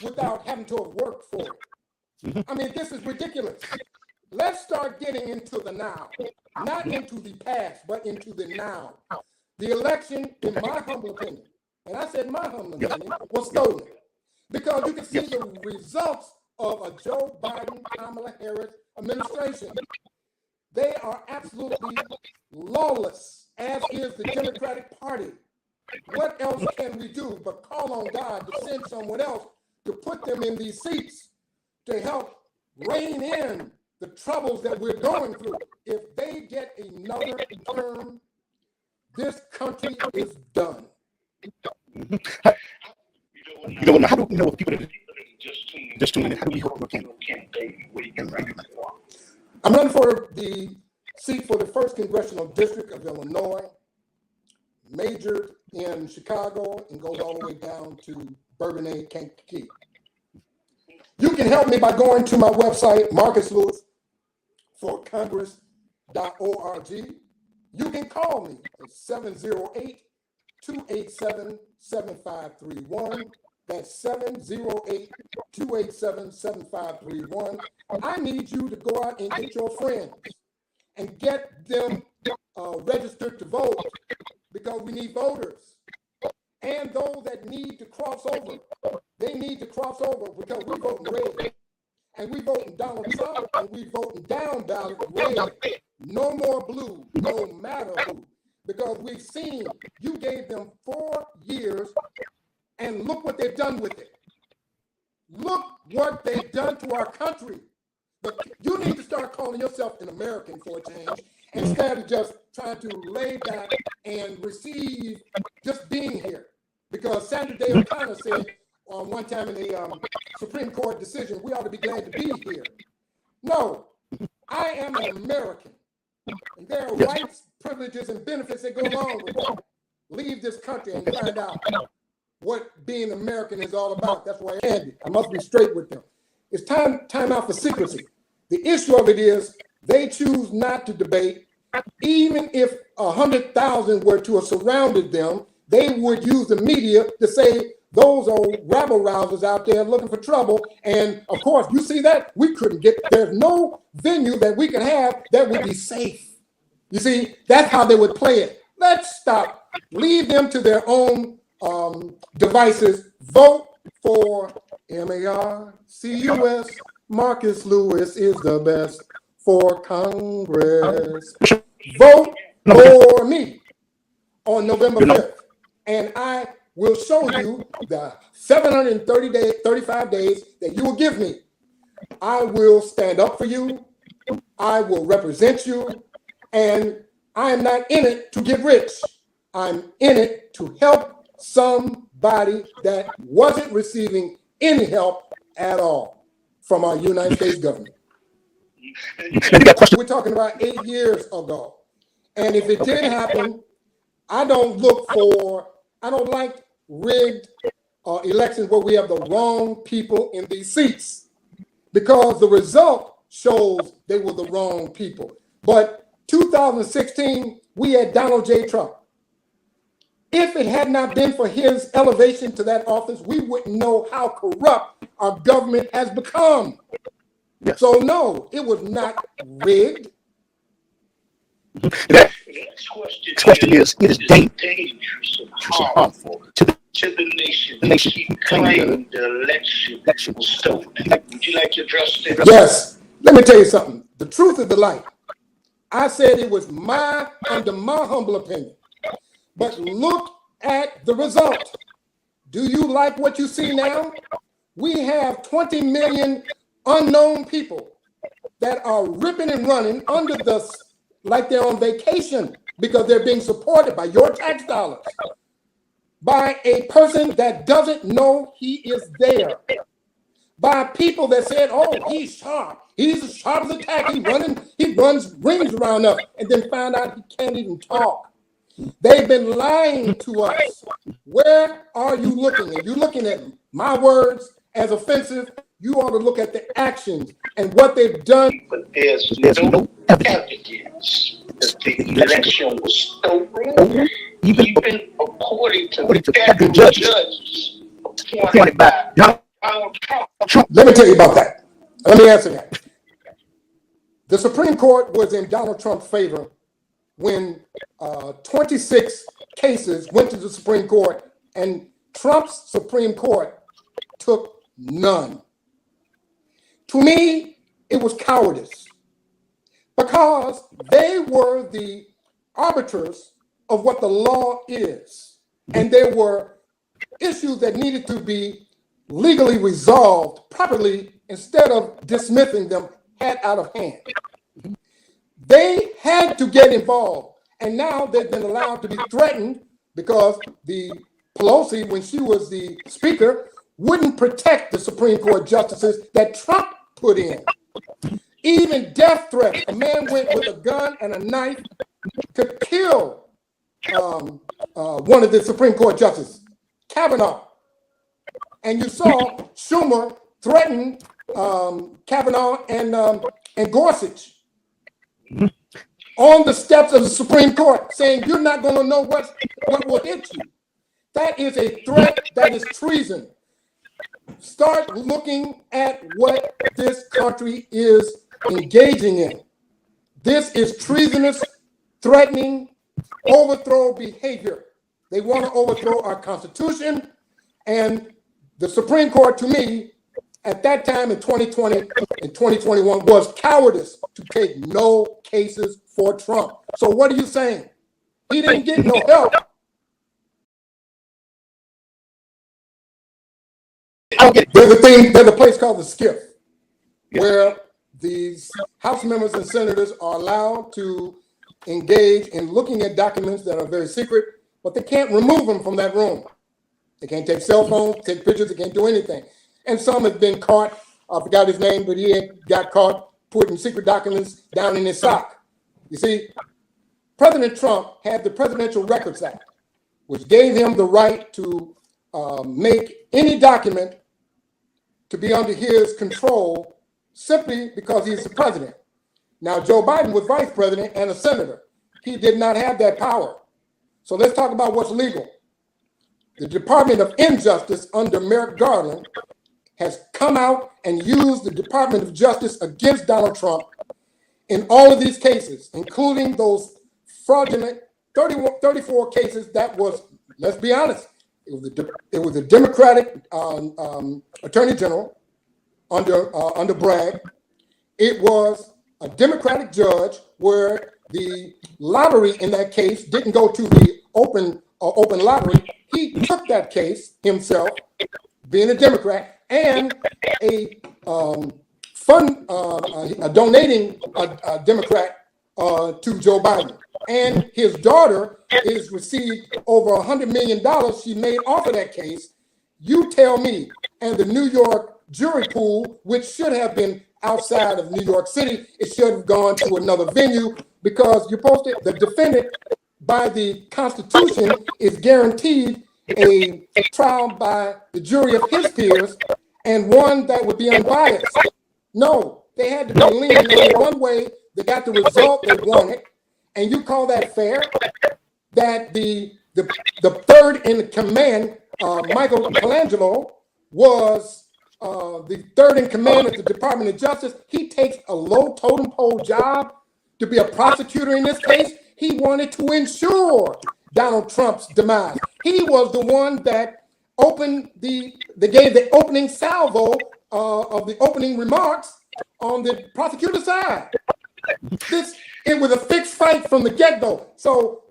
without having to have worked for it. I mean, this is ridiculous. Let's start getting into the now, not into the past, but into the now. The election, in my humble opinion, and I said my humble opinion, was stolen. Because you can see the results of a Joe Biden, Kamala Harris administration. They are absolutely lawless, as is the Democratic Party. What else can we do but call on God to send someone else to put them in these seats to help rein in the troubles that we're going through? If they get another term, this country is done. You don't know how do we know if people that just tuning in? How do we hope we can I'm running for the seat for the 1st Congressional District of Illinois, majored in Chicago, and goes all the way down to Bourbonnais, Kankakee. You can help me by going to my website, marcuslewisforcongress.org. You can call me at 708-287-7531. That's 708-287-7531. I need you to go out and get your friends and get them registered to vote, because we need voters. And those that need to cross over, they need to cross over, because we're voting red. And we voting Donald Trump, and we voting down ballot red. No more blue, no matter who. Because we've seen, you gave them 4 years, and look what they've done with it. Look what they've done to our country. But you need to start calling yourself an American for a change, instead of just trying to lay back and receive just being here. Because Sandra Day O'Connor said one time in a Supreme Court decision, we ought to be glad to be here. No, I am an American. And there are rights, privileges, and benefits that go along with it. Leave this country and find out what being American is all about. That's why I must be straight with them. It's time out for secrecy. The issue of it is they choose not to debate. Even if 100,000 were to have surrounded them, they would use the media to say those are rabble-rousers out there looking for trouble. And of course, you see that? We couldn't get, there's no venue that we can have that would be safe. You see, that's how they would play it. Let's stop. Leave them to their own devices. Vote for MARCUS. Marcus Lewis is the best for Congress. Vote for me on November 5th. And I will show you the 35 days that you will give me. I will stand up for you. I will represent you. And I am not in it to get rich. I'm in it to help somebody that wasn't receiving any help at all from our United States government. We're talking about 8 years ago. And if it did happen, I don't like rigged elections where we have the wrong people in these seats, because the result shows they were the wrong people. But 2016, we had Donald J. Trump. If it had not been for his elevation to that office, we wouldn't know how corrupt our government has become. Yes. So no, it was not rigged. The question is dangerous and harmful to the nation. The nation claiming the election was stolen. Would you like to address that? Yes. Let me tell you something. The truth of the light. I said it was under my humble opinion. But look at the result. Do you like what you see now? We have 20 million unknown people that are ripping and running like they're on vacation, because they're being supported by your tax dollars, by a person that doesn't know he is there, by people that said, oh, he's sharp. He's as sharp as a tack. He runs rings around us, and then found out he can't even talk. They've been lying to us. Where are you looking? Are you looking at my words as offensive? You ought to look at the actions and what they've done. But there's no evidence that the election was stolen, even according to the federal judges appointed by Donald Trump. Let me tell you about that. Let me answer that. The Supreme Court was in Donald Trump's favor when 26 cases went to the Supreme Court, and Trump's Supreme Court took none. To me, it was cowardice, because they were the arbiters of what the law is, and there were issues that needed to be legally resolved properly instead of dismissing them head out of hand. They had to get involved, and now they've been allowed to be threatened because the Pelosi, when she was the speaker, wouldn't protect the Supreme Court justices that Trump put in. Even death threats. A man went with a gun and a knife to kill one of the Supreme Court justices, Kavanaugh. And you saw Schumer threaten Kavanaugh and Gorsuch on the steps of the Supreme Court, saying you're not going to know what will hit you. That is a threat. That is treason. Start looking at what this country is engaging in. This is treasonous, threatening, overthrow behavior. They want to overthrow our Constitution, and the Supreme Court, to me, at that time in 2020 and 2021, was cowardice to take no cases for Trump. So what are you saying? He didn't get no help. There's a place called the SCIF, where these House members and senators are allowed to engage in looking at documents that are very secret, but they can't remove them from that room. They can't take cell phones, take pictures, they can't do anything. And some have been caught, I forgot his name, but he got caught putting secret documents down in his sock. You see, President Trump had the Presidential Records Act, which gave him the right to make any document to be under his control simply because he's the president. Now, Joe Biden was vice president and a senator. He did not have that power. So let's talk about what's legal. The Department of Injustice under Merrick Garland has come out and used the Department of Justice against Donald Trump in all of these cases, including those fraudulent 34 cases that was, let's be honest, it was a Democratic Attorney General under Bragg. It was a Democratic judge where the lottery in that case didn't go to the open lottery. He took that case himself, being a Democrat, and a donating a Democrat to Joe Biden. And his daughter is received over $100 million she made off of that case. You tell me, and the New York jury pool, which should have been outside of New York City. It should have gone to another venue because you're supposed to, the defendant by the Constitution is guaranteed a trial by the jury of his peers and one that would be unbiased. No, they had to be leaning in one way. They got the result they wanted. And you call that fair? That the third in command, Michael Colangelo, was the third in command at the Department of Justice. He takes a low totem pole job to be a prosecutor in this case. He wanted to ensure Donald Trump's demise. He was the one that gave the opening salvo of the opening remarks on the prosecutor side. It was a fixed fight from the get-go. So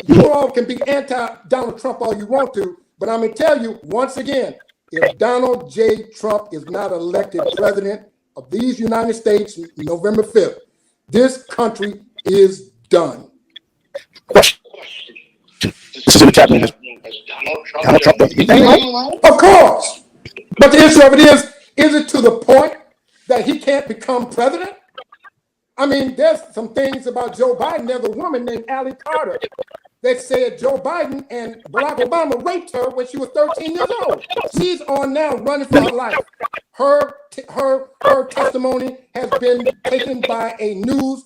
you all can be anti-Donald Trump all you want to, but I'm going to tell you once again, if Donald J. Trump is not elected president of these United States November 5th, this country is done. Question. This is in the chat room. Donald Trump does anything right? Of course. But the issue of it is it to the point that he can't become president? I mean, there's some things about Joe Biden. There's a woman named Allie Carter that said Joe Biden and Barack Obama raped her when she was 13 years old. She's on now running for her life. Her testimony has been taken by a news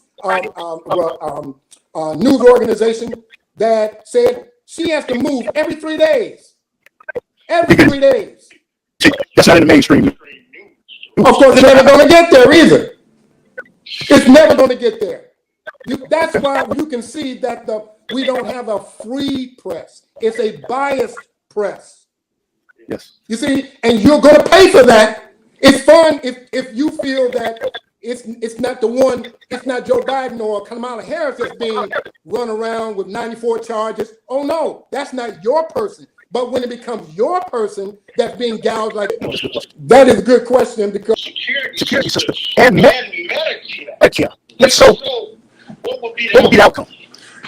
organization that said she has to move every 3 days. Every 3 days. That's not in the mainstream. Of course, it's never going to get there either. It's never going to get there. That's why you can see that we don't have a free press. It's a biased press. Yes. You see, and you're going to pay for that. It's fun if you feel that it's not the one, it's not Joe Biden or Kamala Harris that's being run around with 94 charges. Oh no, that's not your person. But when it becomes your person that's being gouged, like that is a good question because security system and Medicare. So what would be the outcome?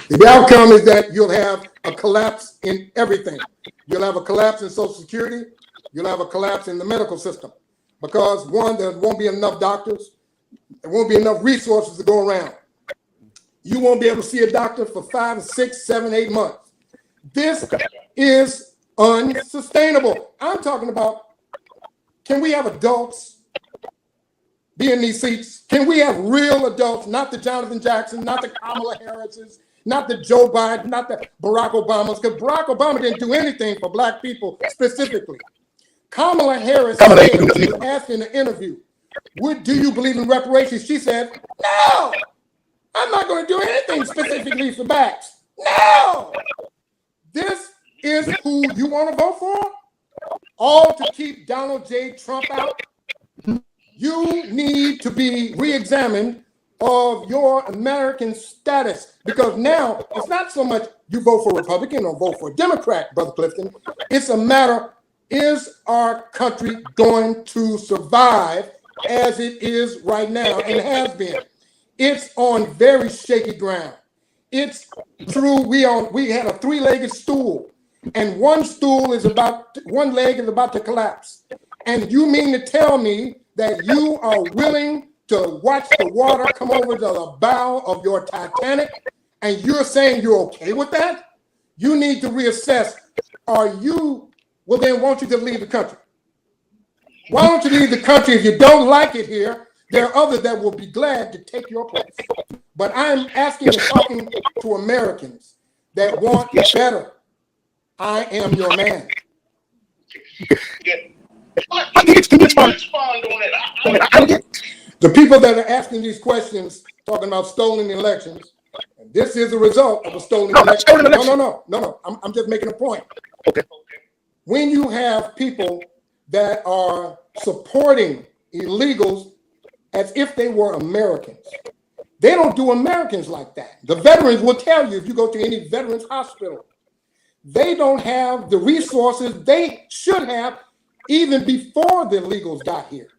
The outcome is that you'll have a collapse in everything. You'll have a collapse in Social Security. You'll have a collapse in the medical system because one, there won't be enough doctors. There won't be enough resources to go around. You won't be able to see a doctor for 5, 6, 7, 8 months. This is unsustainable. I'm talking about, can we have adults be in these seats? Can we have real adults, not the Jonathan Jackson, not the Kamala Harris's, not the Joe Biden, not the Barack Obamas, because Barack Obama didn't do anything for Black people specifically. Kamala Harris was asked in an interview, do you believe in reparations? She said, no, I'm not going to do anything specifically for Blacks. No. This is who you want to vote for? All to keep Donald J. Trump out? You need to be re-examined of your American status because now it's not so much you vote for Republican or vote for Democrat, Brother Clifton. It's a matter, is our country going to survive as it is right now and has been? It's on very shaky ground. It's true. We had a 3-legged stool, and one leg is about to collapse. And you mean to tell me that you are willing to watch the water come over to the bow of your Titanic, and you're saying you're okay with that? You need to reassess. Well, then why don't you just leave the country? Why don't you leave the country? If you don't like it here, there are others that will be glad to take your place. But I'm asking and talking to Americans that want better. I am your man. The people that are asking these questions, talking about stolen elections, and this is a result of a stolen election. No. I'm just making a point. Okay. When you have people that are supporting illegals as if they were Americans, they don't do Americans like that. The veterans will tell you if you go to any veterans hospital, they don't have the resources they should have even before the illegals got here.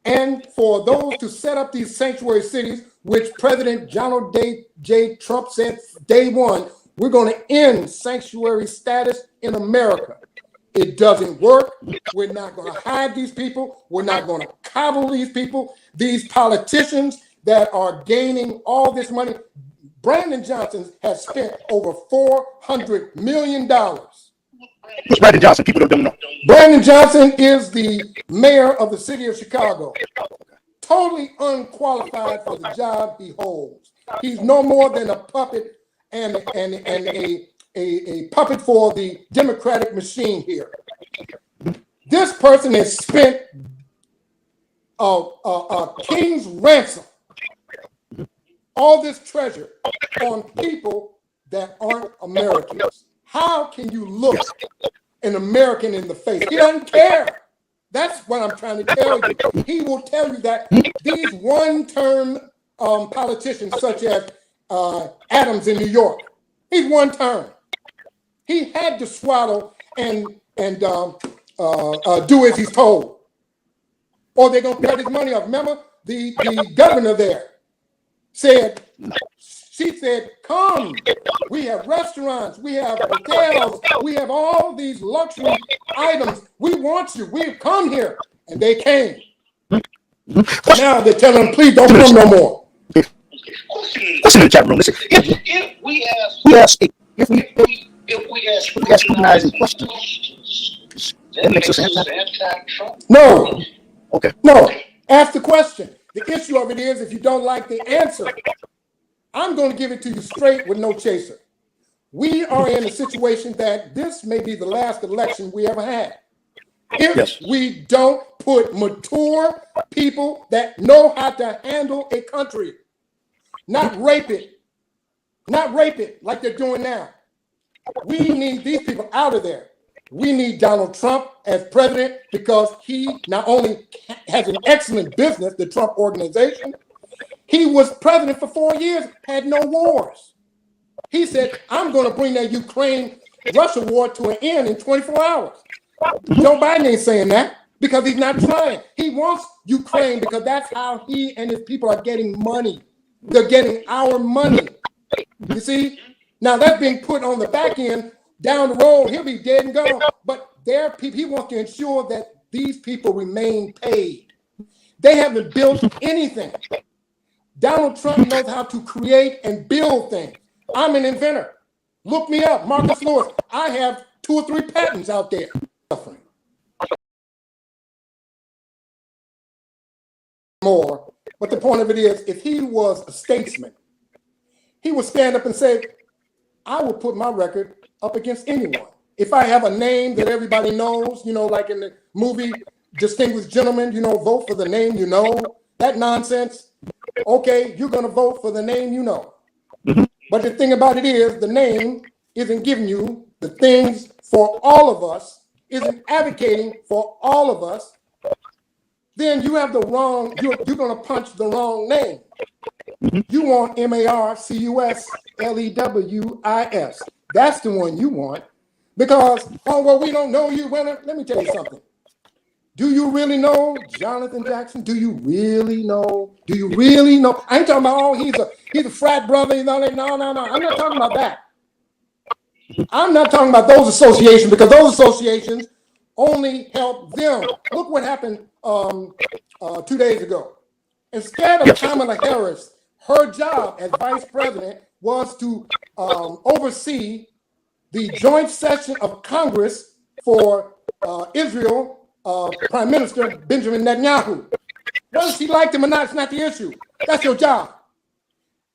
And for those to set up these sanctuary cities, which President Donald J. Trump said day one, we're going to end sanctuary status in America. It doesn't work. We're not going to hide these people. We're not going to coddle these people. These politicians that are gaining all this money. Brandon Johnson has spent over $400 million. Who's Brandon Johnson? People don't know. Brandon Johnson is the mayor of the city of Chicago. Totally unqualified for the job he holds. He's no more than a puppet and a puppet for the Democratic machine here. This person has spent a king's ransom, all this treasure on people that aren't Americans. How can you look an American in the face? He doesn't care. That's what I'm trying to tell you. He will tell you that these one-term politicians, such as Adams in New York, he's one term. He had to swallow and do as he's told, or they're gonna cut his money off. Remember, the governor there said, she said, "Come, we have restaurants, we have hotels, we have all these luxury items. We want you. We've come here," and they came. Now they're telling them, "Please don't come no more." Listen to the chat room. Listen. If we ask scrutinizing questions, that makes us anti-Trump. No. Okay. No. Ask the question. The issue of it is, if you don't like the answer, I'm going to give it to you straight with no chaser. We are in a situation that this may be the last election we ever had. If we don't put mature people that know how to handle a country, not rape it like they're doing now. We need these people out of there. We need Donald Trump as president because he not only has an excellent business, the Trump Organization, he was president for 4 years, had no wars. He said, "I'm going to bring that Ukraine-Russia war to an end in 24 hours. Joe Biden ain't saying that because he's not trying. He wants Ukraine because that's how he and his people are getting money. They're getting our money. You see? Now that's being put on the back end. Down the road, he'll be dead and gone. But he wants to ensure that these people remain paid. They haven't built anything. Donald Trump knows how to create and build things. I'm an inventor. Look me up, Marcus Lewis. I have 2 or 3 patents out there. More. But the point of it is, if he was a statesman, he would stand up and say, "I will put my record up against anyone. If I have a name that everybody knows, like in the movie Distinguished Gentleman, vote for the name you know, that nonsense. Okay, you're going to vote for the name you know. But the thing about it is, the name isn't giving you the things for all of us, isn't advocating for all of us. Then you have the wrong, you're going to punch the wrong name. You want Marcus Lewis. That's the one you want because, we don't know you. Well, let me tell you something. Do you really know Jonathan Jackson? Do you really know? I ain't talking about, he's a frat brother. No. I'm not talking about that. I'm not talking about those associations because those associations only help them. Look what happened 2 days ago. Instead of Kamala Harris, her job as vice president was to oversee the joint session of Congress for Israel, Prime Minister Benjamin Netanyahu. Whether she liked him or not, it's not the issue. That's your job.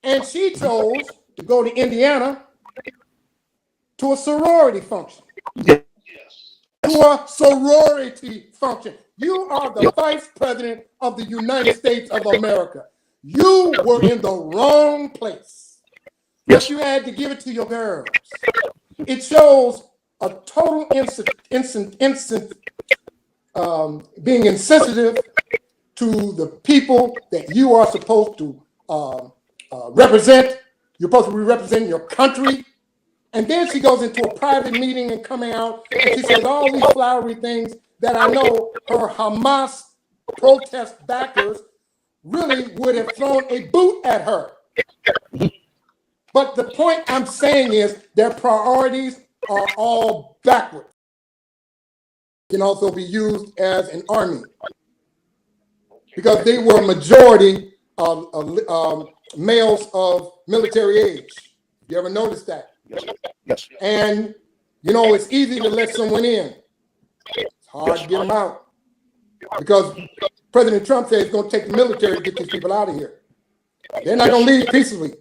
And she chose to go to Indiana to a sorority function. To a sorority function. You are the vice president of the United States of America. You were in the wrong place. But you had to give it to your girls. It shows a total being insensitive to the people that you are supposed to represent. You're supposed to be representing your country. And then she goes into a private meeting and coming out and she says all these flowery things that I know her Hamas protest backers really would have thrown a boot at her. But the point I'm saying is their priorities are all backwards. can also be used as an army, because they were majority of males of military age. You ever notice that? Yes. And, you know, it's easy to let someone in. It's hard to get them out, because President Trump said he's going to take the military to get these people out of here. They're not going to leave peacefully.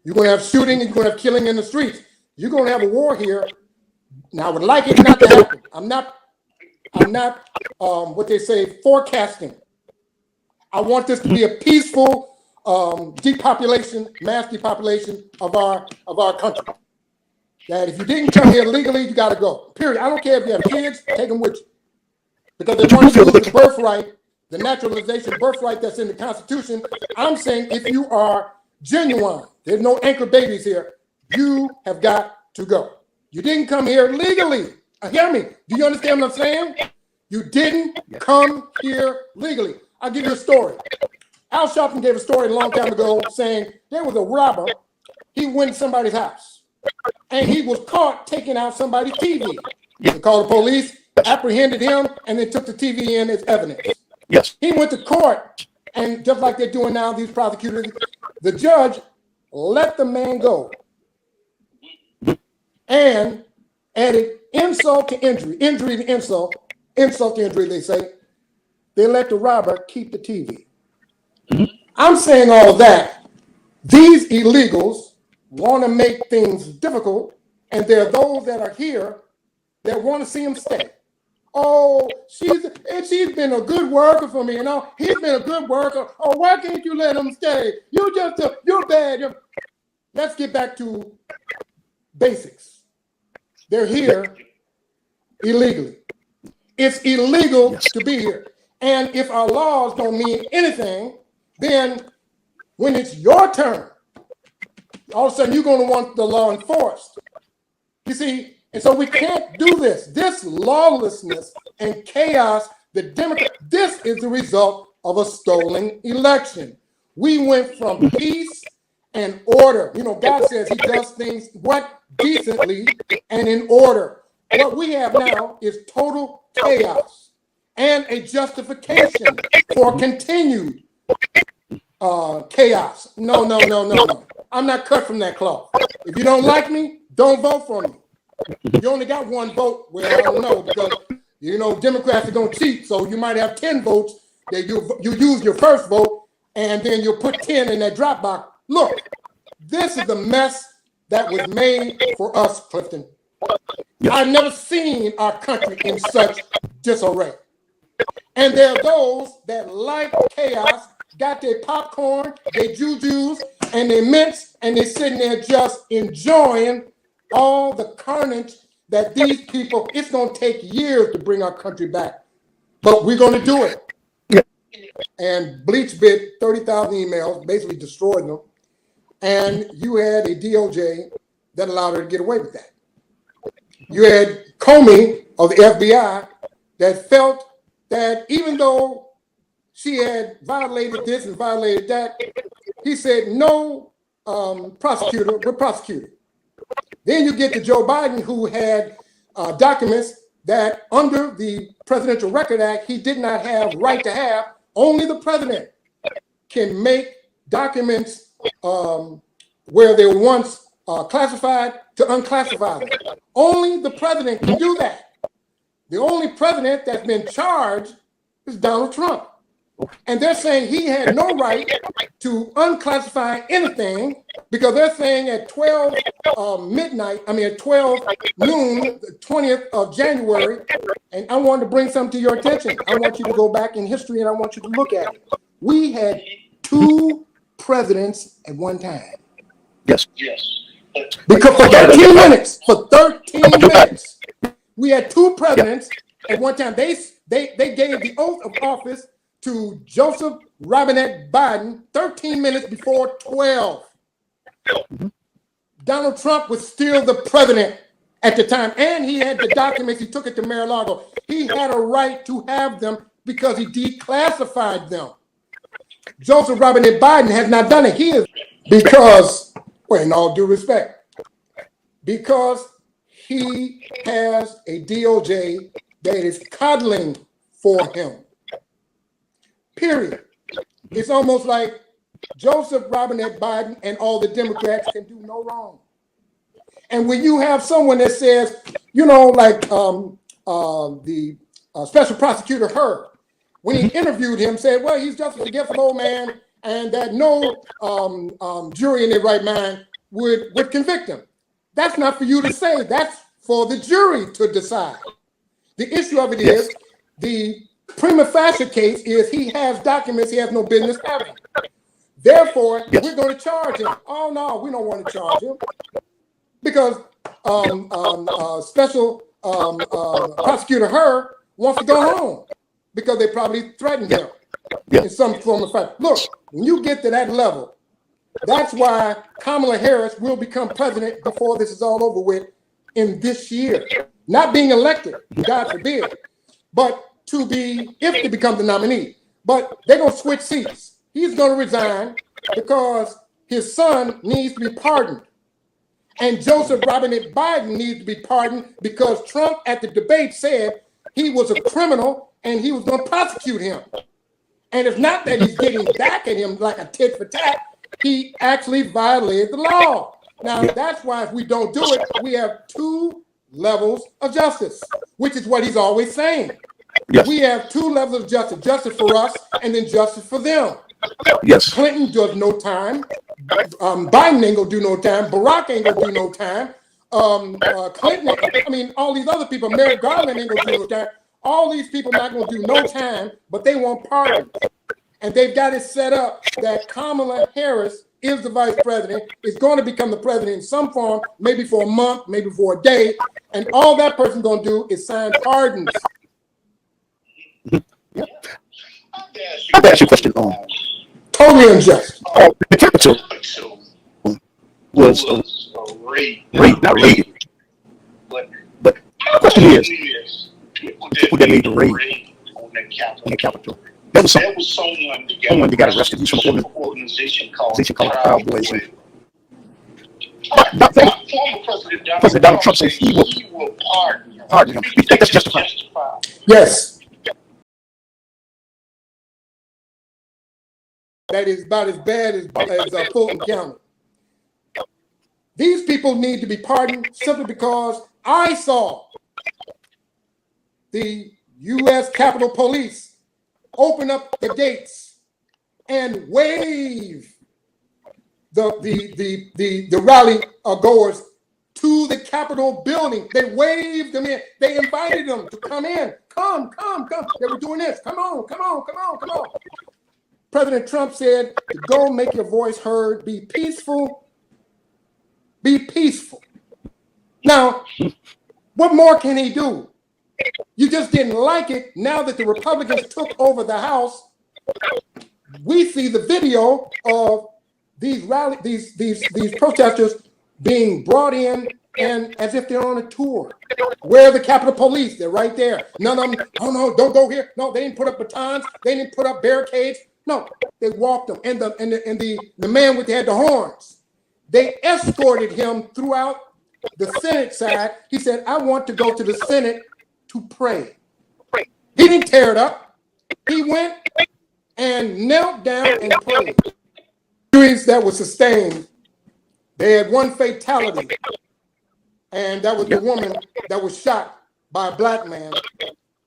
You're going to have shooting, and you're going to have killing in the streets. You're going to have a war here. Now, I would like it not to happen. I'm not what they say, forecasting. I want this to be a peaceful depopulation, mass depopulation of our country. That if you didn't come here legally, you got to go. Period. I don't care if you have kids, take them with you, because they want to use the birthright, the naturalization birthright that's in the Constitution. I'm saying if you are genuine, there's no anchor babies here, you have got to go. You didn't come here legally. Hear me. Do you understand what I'm saying? You didn't come here legally. I'll give you a story. Al Sharpton gave a story a long time ago saying there was a robber. He went to somebody's house and he was caught taking out somebody's TV. They called the police, apprehended him, and they took the TV in as evidence. Yes. He went to court, and just like they're doing now, these prosecutors, the judge let the man go and added insult to injury, injury to insult, insult to injury, they say. They let the robber keep the TV. I'm saying all of that. These illegals want to make things difficult, and there are those that are here that want to see them stay. Oh, she's been a good worker for me, he's been a good worker. Oh, why can't you let him stay? You're bad. Let's get back to basics. They're here illegally. It's illegal to be here. And if our laws don't mean anything, then when it's your turn, all of a sudden you're going to want the law enforced. You see, and so we can't do this. This lawlessness and chaos, this is the result of a stolen election. We went from peace and order. You know, God says he does things decently and in order. What we have now is total chaos and a justification for continued chaos. No. I'm not cut from that cloth. If you don't like me, don't vote for me. You only got one vote. Well, I don't know, because, you know, Democrats are going to cheat. So you might have 10 votes that you use your first vote, and then you'll put 10 in that drop box. Look, this is the mess that was made for us, Clifton. I've never seen our country in such disarray. And there are those that like chaos, got their popcorn, their jujus, and their mints, and they're sitting there just enjoying all the carnage that these people, it's going to take years to bring our country back. But we're going to do it. Yeah. And Bleach bit 30,000 emails, basically destroyed them. And you had a DOJ that allowed her to get away with that. You had Comey of the FBI that felt that even though she had violated this and violated that, he said, no, prosecutor, we're prosecuted. Then you get to Joe Biden, who had documents that under the Presidential Record Act, he did not have right to have. Only the president can make documents where they were once classified to unclassify them. Only the president can do that. The only president that's been charged is Donald Trump. And they're saying he had no right to unclassify anything, because they're saying at 12 at 12 noon, the 20th of January, and I wanted to bring something to your attention. I want you to go back in history and I want you to look at it. We had 2 presidents at one time. Yes. Because for 13 minutes, we had 2 presidents at one time. They gave the oath of office to Joseph Robinette Biden 13 minutes before 12. Donald Trump was still the president at the time, and he had the documents. He took it to Mar-a-Lago. He had a right to have them because he declassified them. Joseph Robinette Biden has not done it. He is because, well, in all due respect, because he has a DOJ that is cuddling for him. Period. It's almost like Joseph Robinette Biden and all the Democrats can do no wrong. And when you have someone that says, like the special prosecutor Hur, when he interviewed him, said, well, he's just a forgetful old man, and that no jury in their right mind would convict him. That's not for you to say. That's for the jury to decide. The issue of it is the prima facie case is he has documents he has no business having. Therefore, we're going to charge him. Oh, no, we don't want to charge him because special prosecutor Hur wants to go home because they probably threatened him in some form of fact. Look, when you get to that level, that's why Kamala Harris will become president before this is all over with in this year. Not being elected, God forbid, but if to become the nominee. But they're going to switch seats. He's going to resign because his son needs to be pardoned. And Joseph Robinette Biden needs to be pardoned because Trump at the debate said he was a criminal and he was going to prosecute him. And it's not that he's getting back at him like a tit for tat. He actually violated the law. Now, that's why if we don't do it, we have two levels of justice, which is what he's always saying. Yes. We have two levels of justice, justice for us and then justice for them. Yes. Clinton does no time. Biden ain't gonna do no time. Barack ain't gonna do no time. Clinton, all these other people, Merrick Garland ain't gonna do no time. All these people not gonna do no time, but they want pardons. And they've got it set up that Kamala Harris is the vice president, is going to become the president in some form, maybe for a month, maybe for a day. And all that person's going to do is sign pardons. I'll ask you a question. Totally unjust. The Capitol was not raided. But the question is, people that made the raid on the Capitol. There was someone that got arrested. He's from an organization called Proud Boys. President Donald Trump says he will pardon him. You think that's justified? Yes. That is about as bad as Fulton County. These people need to be pardoned simply because I saw the U.S. Capitol Police open up the gates and wave the rally goers to the Capitol building. They waved them in. They invited them to come in. Come. They were doing this. Come on. President Trump said to go make your voice heard. Be peaceful. Be peaceful. Now, what more can he do? You just didn't like it. Now that the Republicans took over the House, we see the video of these protesters being brought in and as if they're on a tour. Where are the Capitol Police? They're right there. None of them, oh no, don't go here. No, they didn't put up batons. They didn't put up barricades. No, they walked them. And the man with the horns, they escorted him throughout the Senate side. He said, I want to go to the Senate to pray. He didn't tear it up. He went and knelt down and prayed. Injuries that were sustained. They had one fatality, and that was the woman that was shot by a black man.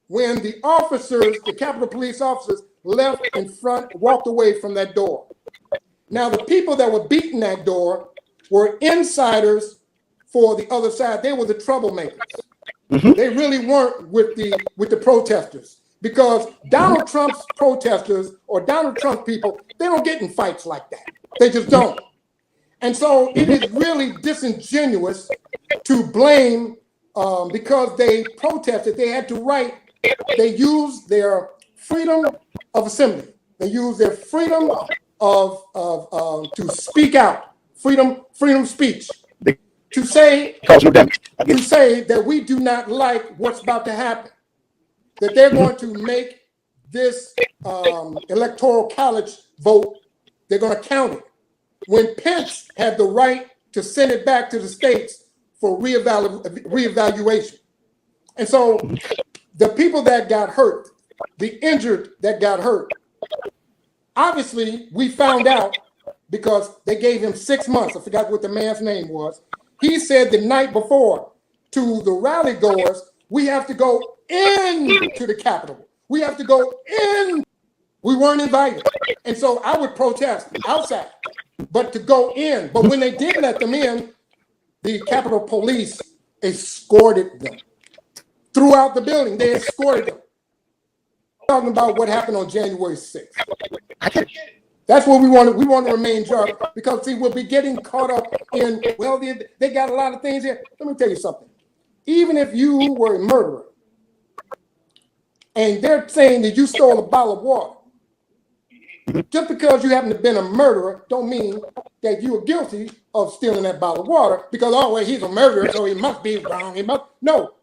When the officers, the Capitol Police officers, left in front, walked away from that door. Now, the people that were beating that door were insiders for the other side. They were the troublemakers. Mm-hmm. They really weren't with the protesters, because Donald Trump's protesters or Donald Trump people, they don't get in fights like that. They just don't. And so it is really disingenuous to blame because they protested. They had to write. They used their freedom of assembly. They used their freedom of to speak out. Freedom of speech. To say that we do not like what's about to happen, that they're going to make this electoral college vote, they're going to count it. When Pence had the right to send it back to the states for reevaluation. And so the people that got hurt, the injured that got hurt, obviously we found out because they gave him 6 months. I forgot what the man's name was. He said the night before to the rally goers, we have to go into the Capitol. We have to go in. We weren't invited. And so I would protest outside, but to go in. But when they did let them in, the Capitol Police escorted them throughout the building. They escorted them. Talking about what happened on January 6th. That's what we want to remain just, because see, we'll be getting caught up in, well, they got a lot of things here. Let me tell you something. Even if you were a murderer and they're saying that you stole a bottle of water, just because you happen to have been a murderer don't mean that you are guilty of stealing that bottle of water because, oh, well, he's a murderer, so he must be wrong. No.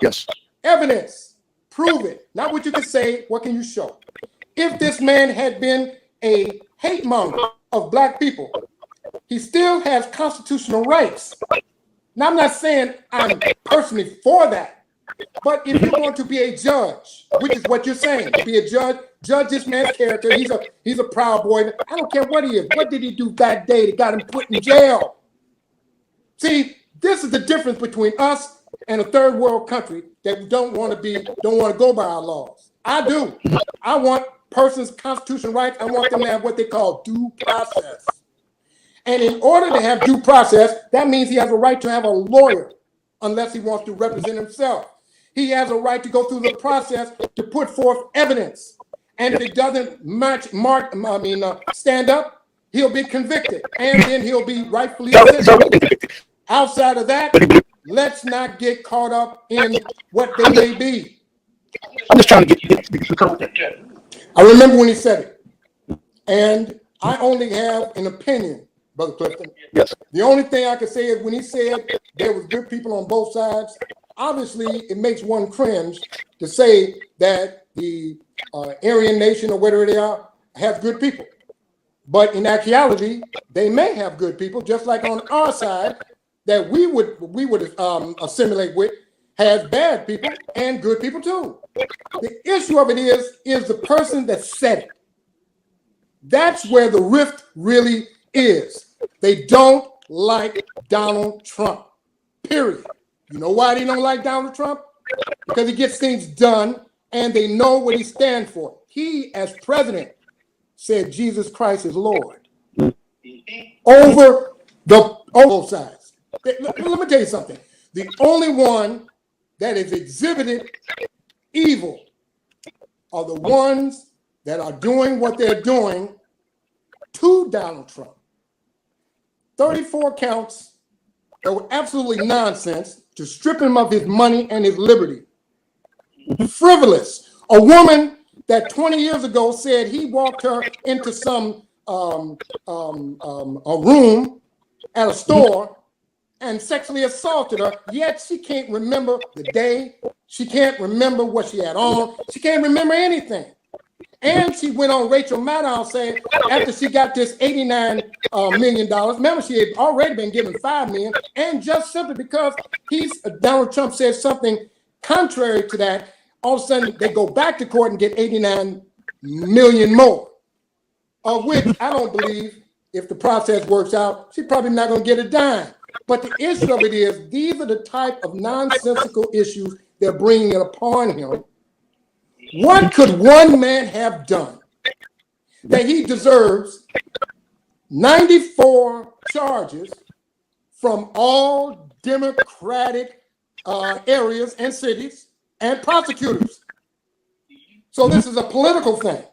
Yes. Evidence. Prove it. Not what you can say. What can you show? If this man had been a hate monger of black people, he still has constitutional rights. Now, I'm not saying I'm personally for that, but if you're going to be a judge, which is what you're saying, to be a judge this man's character, he's a proud boy. I don't care what he is. What did he do that day that got him put in jail? See, this is the difference between us and a third world country that don't want to go by our laws. I do. I want persons' constitutional rights. I want them to have what they call due process. And in order to have due process, that means he has a right to have a lawyer unless he wants to represent himself. He has a right to go through the process to put forth evidence. And if it doesn't stand up, he'll be convicted. And then he'll be rightfully sentenced. Outside of that, let's not get caught up in what they may be. I'm just trying to get. I remember when he said it. And I only have an opinion, Brother Clifton. Yes. The only thing I can say is when he said there was good people on both sides, obviously it makes one cringe to say that the Aryan nation or whatever they are have good people. But in actuality, they may have good people, just like on our side that we would assimilate with has bad people and good people too. The issue of it is the person that said it. That's where the rift really is. They don't like Donald Trump, period. You know why they don't like Donald Trump? Because he gets things done and they know what he stands for. He, as president, said Jesus Christ is Lord. Over both sides. Let me tell you something. The only one that has exhibited evil are the ones that are doing what they're doing to Donald Trump. 34 counts that were absolutely nonsense to strip him of his money and his liberty. Frivolous. A woman that 20 years ago said he walked her into some a room at a store and sexually assaulted her, yet she can't remember the day. She can't remember what she had on. She can't remember anything. And she went on Rachel Maddow saying, after she got this $89 million, remember she had already been given $5 million, and just simply because Donald Trump said something contrary to that, all of a sudden they go back to court and get 89 million more, of which I don't believe, if the process works out, she's probably not going to get a dime. But the issue of it is, these are the type of nonsensical issues they're bringing it upon him. What could one man have done that he deserves 94 charges from all Democratic areas and cities and prosecutors? So this is a political thing.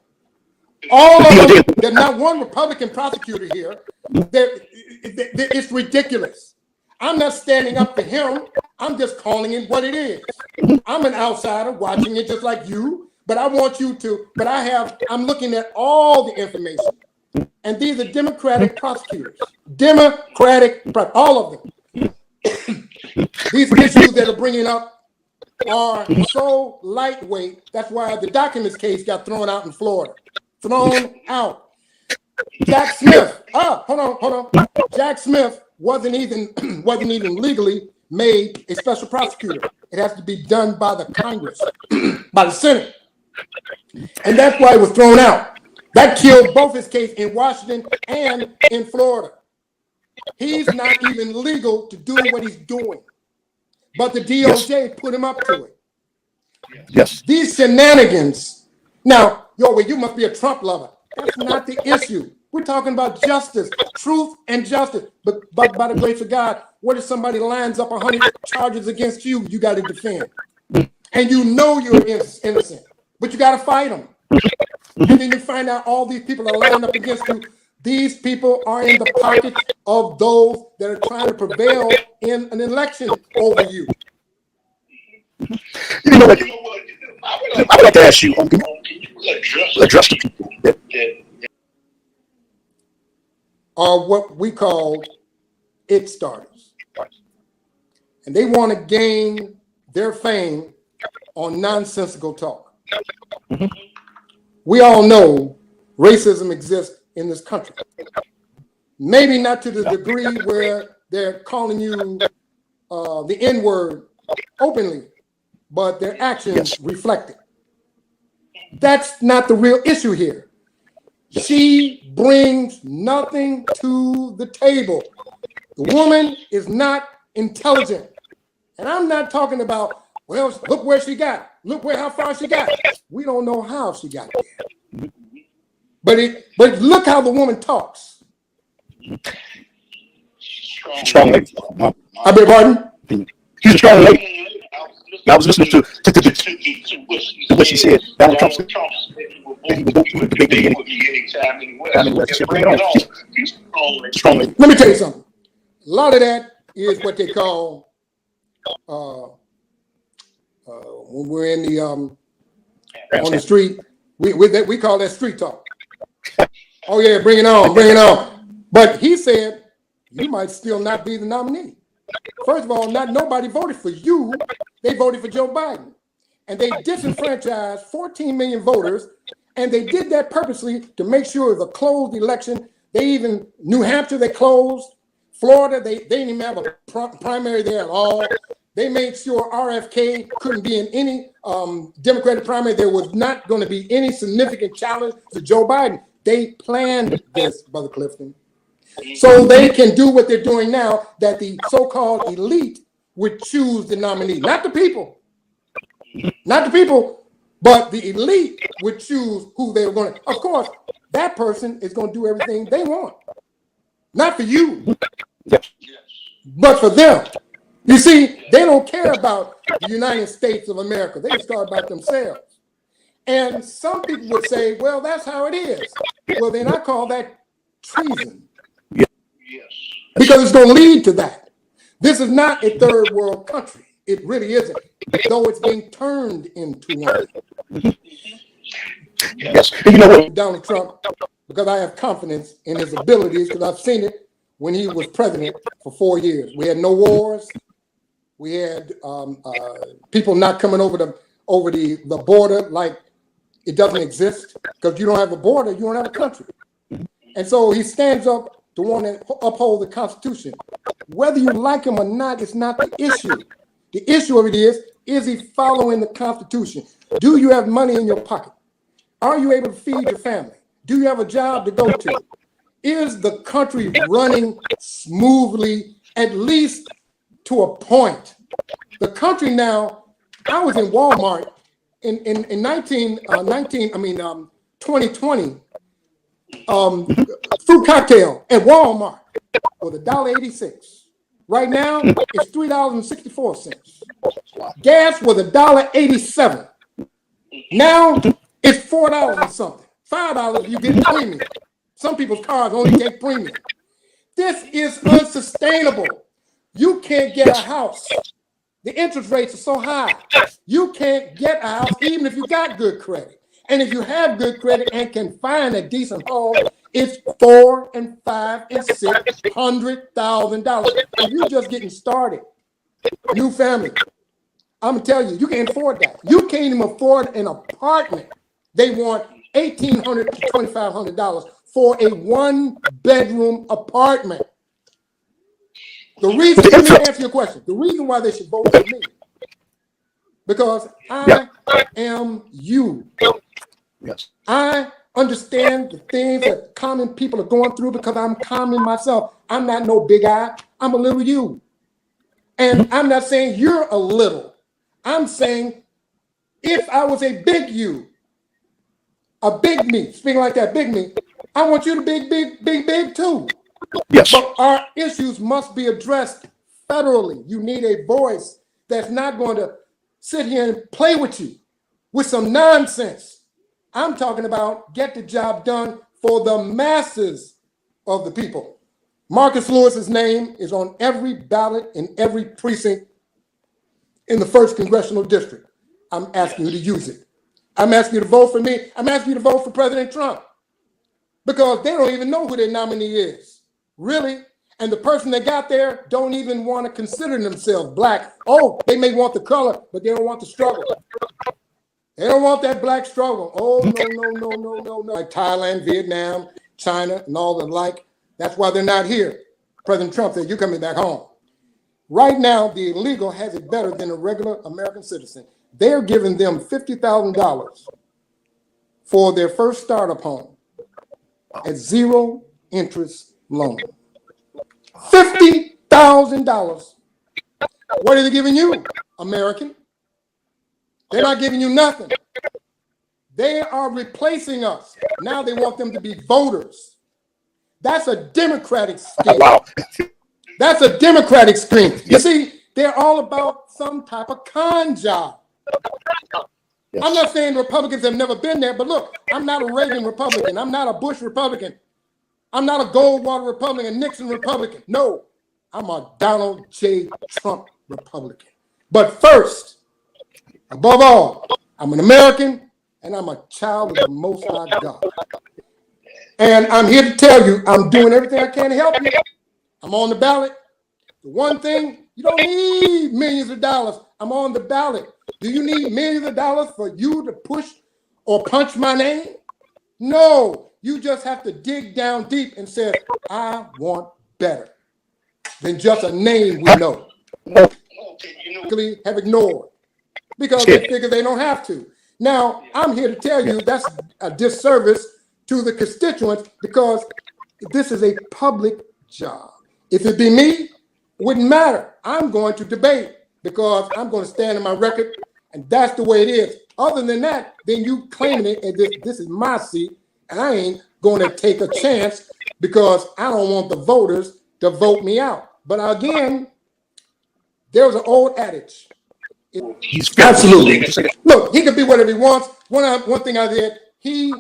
All of them, there's not one Republican prosecutor here. It's ridiculous. I'm not standing up to him. I'm just calling it what it is. I'm an outsider watching it just like you, but I want you to, I'm looking at all the information. And these are Democratic prosecutors. All of them. These issues that are bringing up are so lightweight. That's why the documents case got thrown out in Florida. Thrown out. Jack Smith. Hold on. Jack Smith wasn't even legally made a special prosecutor. It has to be done by the Congress, by the Senate. And that's why it was thrown out. That killed both his case in Washington and in Florida. He's not even legal to do what he's doing. But the DOJ put him up to it. Yes. These shenanigans. Now, you must be a Trump lover. That's not the issue. We're talking about justice, truth, and justice. But by the grace of God, what if somebody lines up 100 charges against you? You got to defend. And you know you're innocent, but you got to fight them. And then you find out all these people are lined up against you. These people are in the pocket of those that are trying to prevail in an election over you. You know what? I would like to ask you, can you address the people that are what we call it starters. And they want to gain their fame on nonsensical talk. Mm-hmm. We all know racism exists in this country. Maybe not to the degree where they're calling you the N-word openly, but their actions reflect it. That's not the real issue here. She brings nothing to the table. The woman is not intelligent. And I'm not talking about, well, look where she got. Look how far she got. We don't know how she got there. But look how the woman talks. Strong lady. I beg your pardon? She's a strong lady. I was listening to what she said. Donald Trump said he would go to the debate anytime. Strong lady. Let me tell you something. A lot of that is what they call when we're in the on the street, we call that street talk. Oh yeah, bring it on, bring it on. But he said you might still not be the nominee. First of all, not nobody voted for you. They voted for Joe Biden. And they disenfranchised 14 million voters. And they did that purposely to make sure it was a closed election. New Hampshire, they closed. Florida, they didn't even have a primary there at all. They made sure RFK couldn't be in any Democratic primary. There was not going to be any significant challenge to Joe Biden. They planned this, Brother Clifton. So they can do what they're doing now, that the so-called elite would choose the nominee. Not the people. Not the people, but the elite would choose who they were going to. Of course, that person is going to do everything they want. Not for you, but for them. You see, they don't care about the United States of America. They just care about themselves. And some people would say, well, that's how it is. Well, then I call that treason. Because it's going to lead to that. This is not a third world country. It really isn't, though it's being turned into one. Yes. You know what? Donald Trump, because I have confidence in his abilities, because I've seen it when he was president for 4 years. We had no wars. We had people not coming over the border like it doesn't exist. Because you don't have a border, you don't have a country. And so he stands up to want to uphold the Constitution. Whether you like him or not, it's not the issue. The issue of it is he following the Constitution? Do you have money in your pocket? Are you able to feed your family? Do you have a job to go to? Is the country running smoothly, at least to a point? The country now, I was in Walmart in 2020, fruit cocktail at Walmart with $1.86. Right now, it's $3.64. Gas was $1.87. Now it's $4 and something. $5 you get premium. Some people's cars only take premium. This is unsustainable. You can't get a house. The interest rates are so high. You can't get a house even if you got good credit. And if you have good credit and can find a decent home, it's $400,000 and $500,000 and $600,000. And you're just getting started. New family. I'm gonna tell you, you can't afford that. You can't even afford an apartment. They want $1,800 to $2,500 for a 1-bedroom apartment. The reason, let me answer your question. The reason why they should vote for me because I am you. Yes. I understand the things that common people are going through because I'm common myself. I'm not no big I. I'm a little you. And I'm not saying you're a little. I'm saying if I was a big you, a big me, speaking like that, big me, I want you to big too. Yes. But our issues must be addressed federally. You need a voice that's not going to sit here and play with you with some nonsense. I'm talking about get the job done for the masses of the people. Marcus Lewis's name is on every ballot in every precinct in the 1st Congressional District. I'm asking you to use it. I'm asking you to vote for me. I'm asking you to vote for President Trump because they don't even know who their nominee is. Really? And the person that got there don't even want to consider themselves black. Oh, they may want the color, but they don't want the struggle. They don't want that black struggle. Oh, no. Like Thailand, Vietnam, China, and all the like. That's why they're not here. President Trump said, you're coming back home. Right now, the illegal has it better than a regular American citizen. They're giving them $50,000 for their first startup home at 0 interest loan. $50,000. What are they giving you, American? They're not giving you nothing. They are replacing us. Now they want them to be voters. That's a Democratic scheme. Wow. That's a Democratic scheme. You see, they're all about some type of con job. Yes. I'm not saying Republicans have never been there, but look, I'm not a Reagan Republican. I'm not a Bush Republican. I'm not a Goldwater Republican, Nixon Republican. No, I'm a Donald J. Trump Republican. But first, above all, I'm an American and I'm a child of the Most High God. And I'm here to tell you, I'm doing everything I can to help you. I'm on the ballot. The one thing, you don't need millions of dollars. I'm on the ballot. Do you need millions of dollars for you to push or punch my name? No, you just have to dig down deep and say, I want better than just a name we know. Have ignored because they figure they don't have to. Now, I'm here to tell you that's a disservice to the constituents because this is a public job. If it be me, it wouldn't matter. I'm going to debate because I'm going to stand in my record, and that's the way it is. Other than that, then you claiming it as if this is my seat, and I ain't going to take a chance because I don't want the voters to vote me out. But again, there's an old adage. Absolutely. Look, he could be whatever he wants. One thing I did, he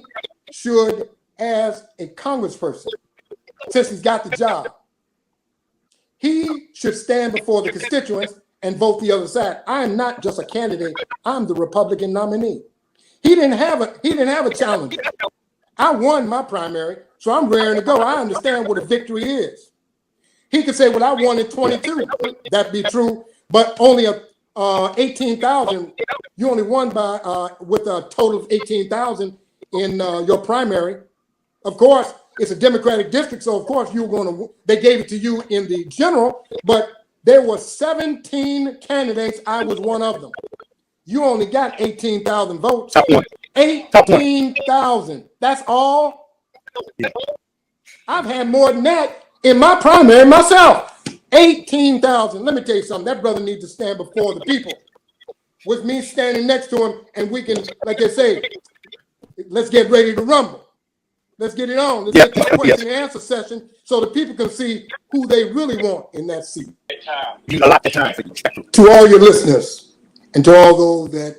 should, as a congressperson, since he's got the job, he should stand before the constituents and vote the other side. I am not just a candidate. I'm the Republican nominee. He didn't have a challenger. I won my primary, so I'm raring to go. I understand what a victory is. He could say, well, I won in 22. That'd be true, but only 18,000. You only won by with a total of 18,000 in your primary. Of course, it's a Democratic district, so of course they gave it to you in the general, but there were 17 candidates. I was one of them. You only got 18,000 votes. 18,000. That's all. Yeah. I've had more than that in my primary myself. 18,000. Let me tell you something. That brother needs to stand before the people with me standing next to him, and we can, like they say, let's get ready to rumble. Let's get it on. Let's get this question and answer session so the people can see who they really want in that seat. You a lot of time for you. To all your listeners and to all those that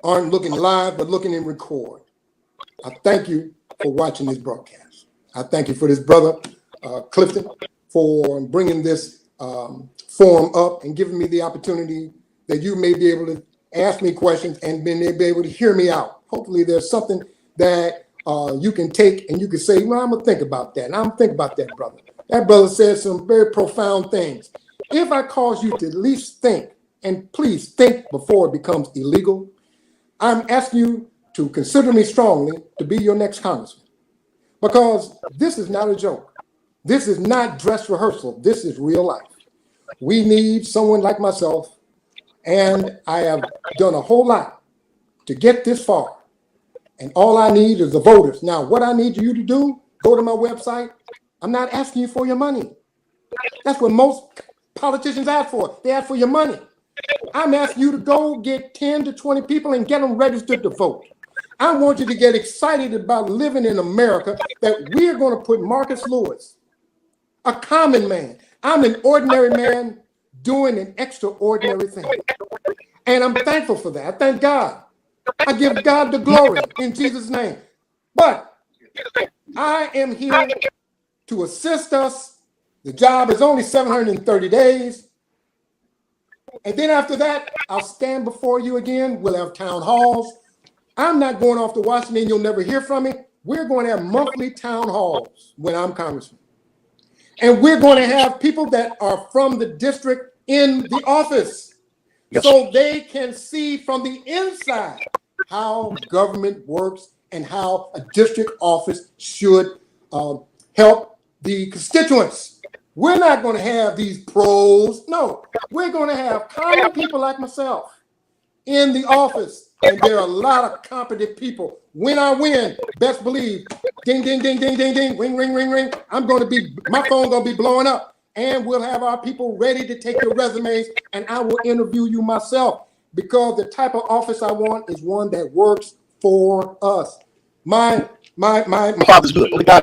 aren't looking live but looking in record, I thank you for watching this broadcast. I thank you for this brother, Clifton, for bringing this forum up and giving me the opportunity that you may be able to ask me questions and then they'll be able to hear me out. Hopefully there's something that you can take and you can say, well, I'm going to think about that. And I'm thinking about that brother. That brother said some very profound things. If I cause you to at least think, and please think before it becomes illegal, I'm asking you to consider me strongly to be your next congressman. Because this is not a joke. This is not dress rehearsal. This is real life. We need someone like myself And I have done a whole lot to get this far. And all I need is the voters. Now, what I need you to do, go to my website. I'm not asking you for your money. That's what most politicians ask for. They ask for your money. I'm asking you to go get 10 to 20 people and get them registered to vote. I want you to get excited about living in America, that we're going to put Marcus Lewis, a common man. I'm an ordinary man doing an extraordinary thing. And I'm thankful for that. I thank God. I give God the glory in Jesus' name. But I am here to assist us. The job is only 730 days. And then after that, I'll stand before you again. We'll have town halls. I'm not going off to Washington. You'll never hear from me. We're going to have monthly town halls when I'm congressman. And we're going to have people that are from the district in the office, so they can see from the inside how government works and how a district office should help the constituents. We're not going to have these pros. No, we're going to have common people like myself in the office. And there are a lot of competent people. When I win, best believe, ding, ding, ding, ding, ding, ding, ring, ring, ring, ring. My phone going to be blowing up. And we'll have our people ready to take your resumes, and I will interview you myself, because the type of office I want is one that works for us. My Father's good. God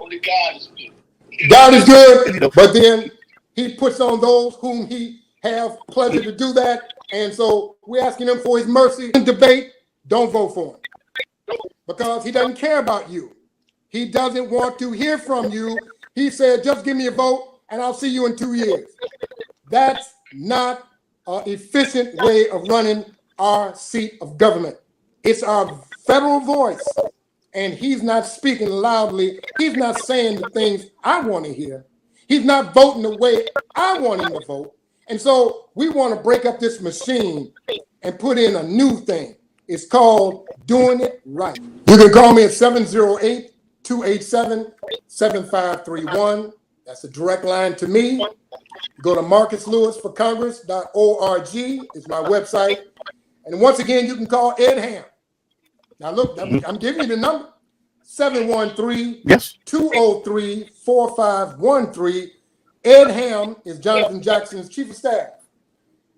is good, but then he puts on those whom he have pleasure to do that. And so we're asking him for his mercy. In debate, don't vote for him, because he doesn't care about you. He doesn't want to hear from you. He said, just give me a vote and I'll see you in 2 years. That's not an efficient way of running our seat of government. It's our federal voice, and he's not speaking loudly. He's not saying the things I want to hear. He's not voting the way I want him to vote. And so we want to break up this machine and put in a new thing. It's called doing it right. You can call me at 708-287-7531. That's a direct line to me. Go to marcuslewisforcongress.org is my website. And once again, you can call Ed Ham. Now look, I'm giving you the number. 713-203-4513. Ed Ham is Jonathan Jackson's chief of staff.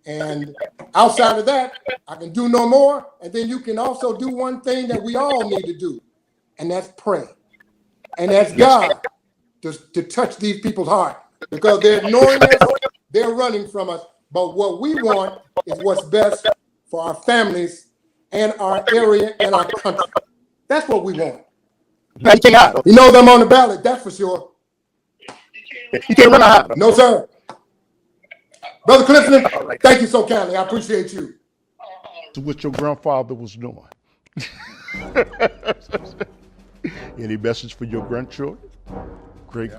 And outside of that, I can do no more. And then you can also do one thing that we all need to do, and that's pray. And that's God to touch these people's heart, because they're ignoring us, they're running from us. But what we want is what's best for our families and our area and our country. That's what we want. You know them on the ballot, that's for sure. You can't run out. No, sir. Brother Clifton, thank you so kindly. I appreciate you. What your grandfather was doing. Any message for your grandchildren? Great.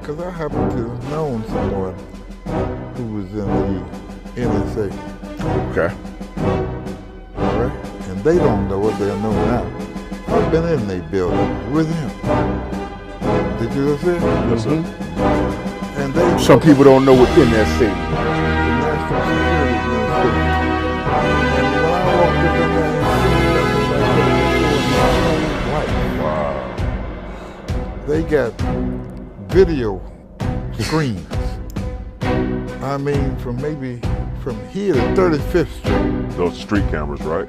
Because I happen to have known someone who was in the NSA. Okay. All right? And they don't know what they'll know now. I've been in their building with him. Did you see it? Yes, sir. And they... Some people don't know what NSA is. The National Security Administration. And when I walked up in there, it seemed like they were doing my whole life. Wow. They got video screens. I mean, from here to 35th Street. Those street cameras, right?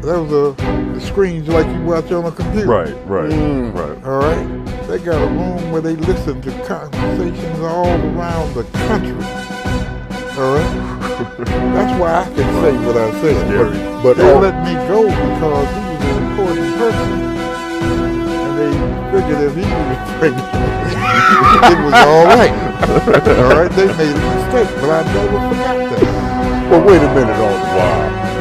the screens like you watch on a computer. Right. All right? They got a room where they listen to conversations all around the country. All right? That's why I can say what I said. But they let me go because he was an important person. And they figured if he was pregnant, it was all right. All right? They made a mistake, but I never forgot that. Well, wait a minute, all the while.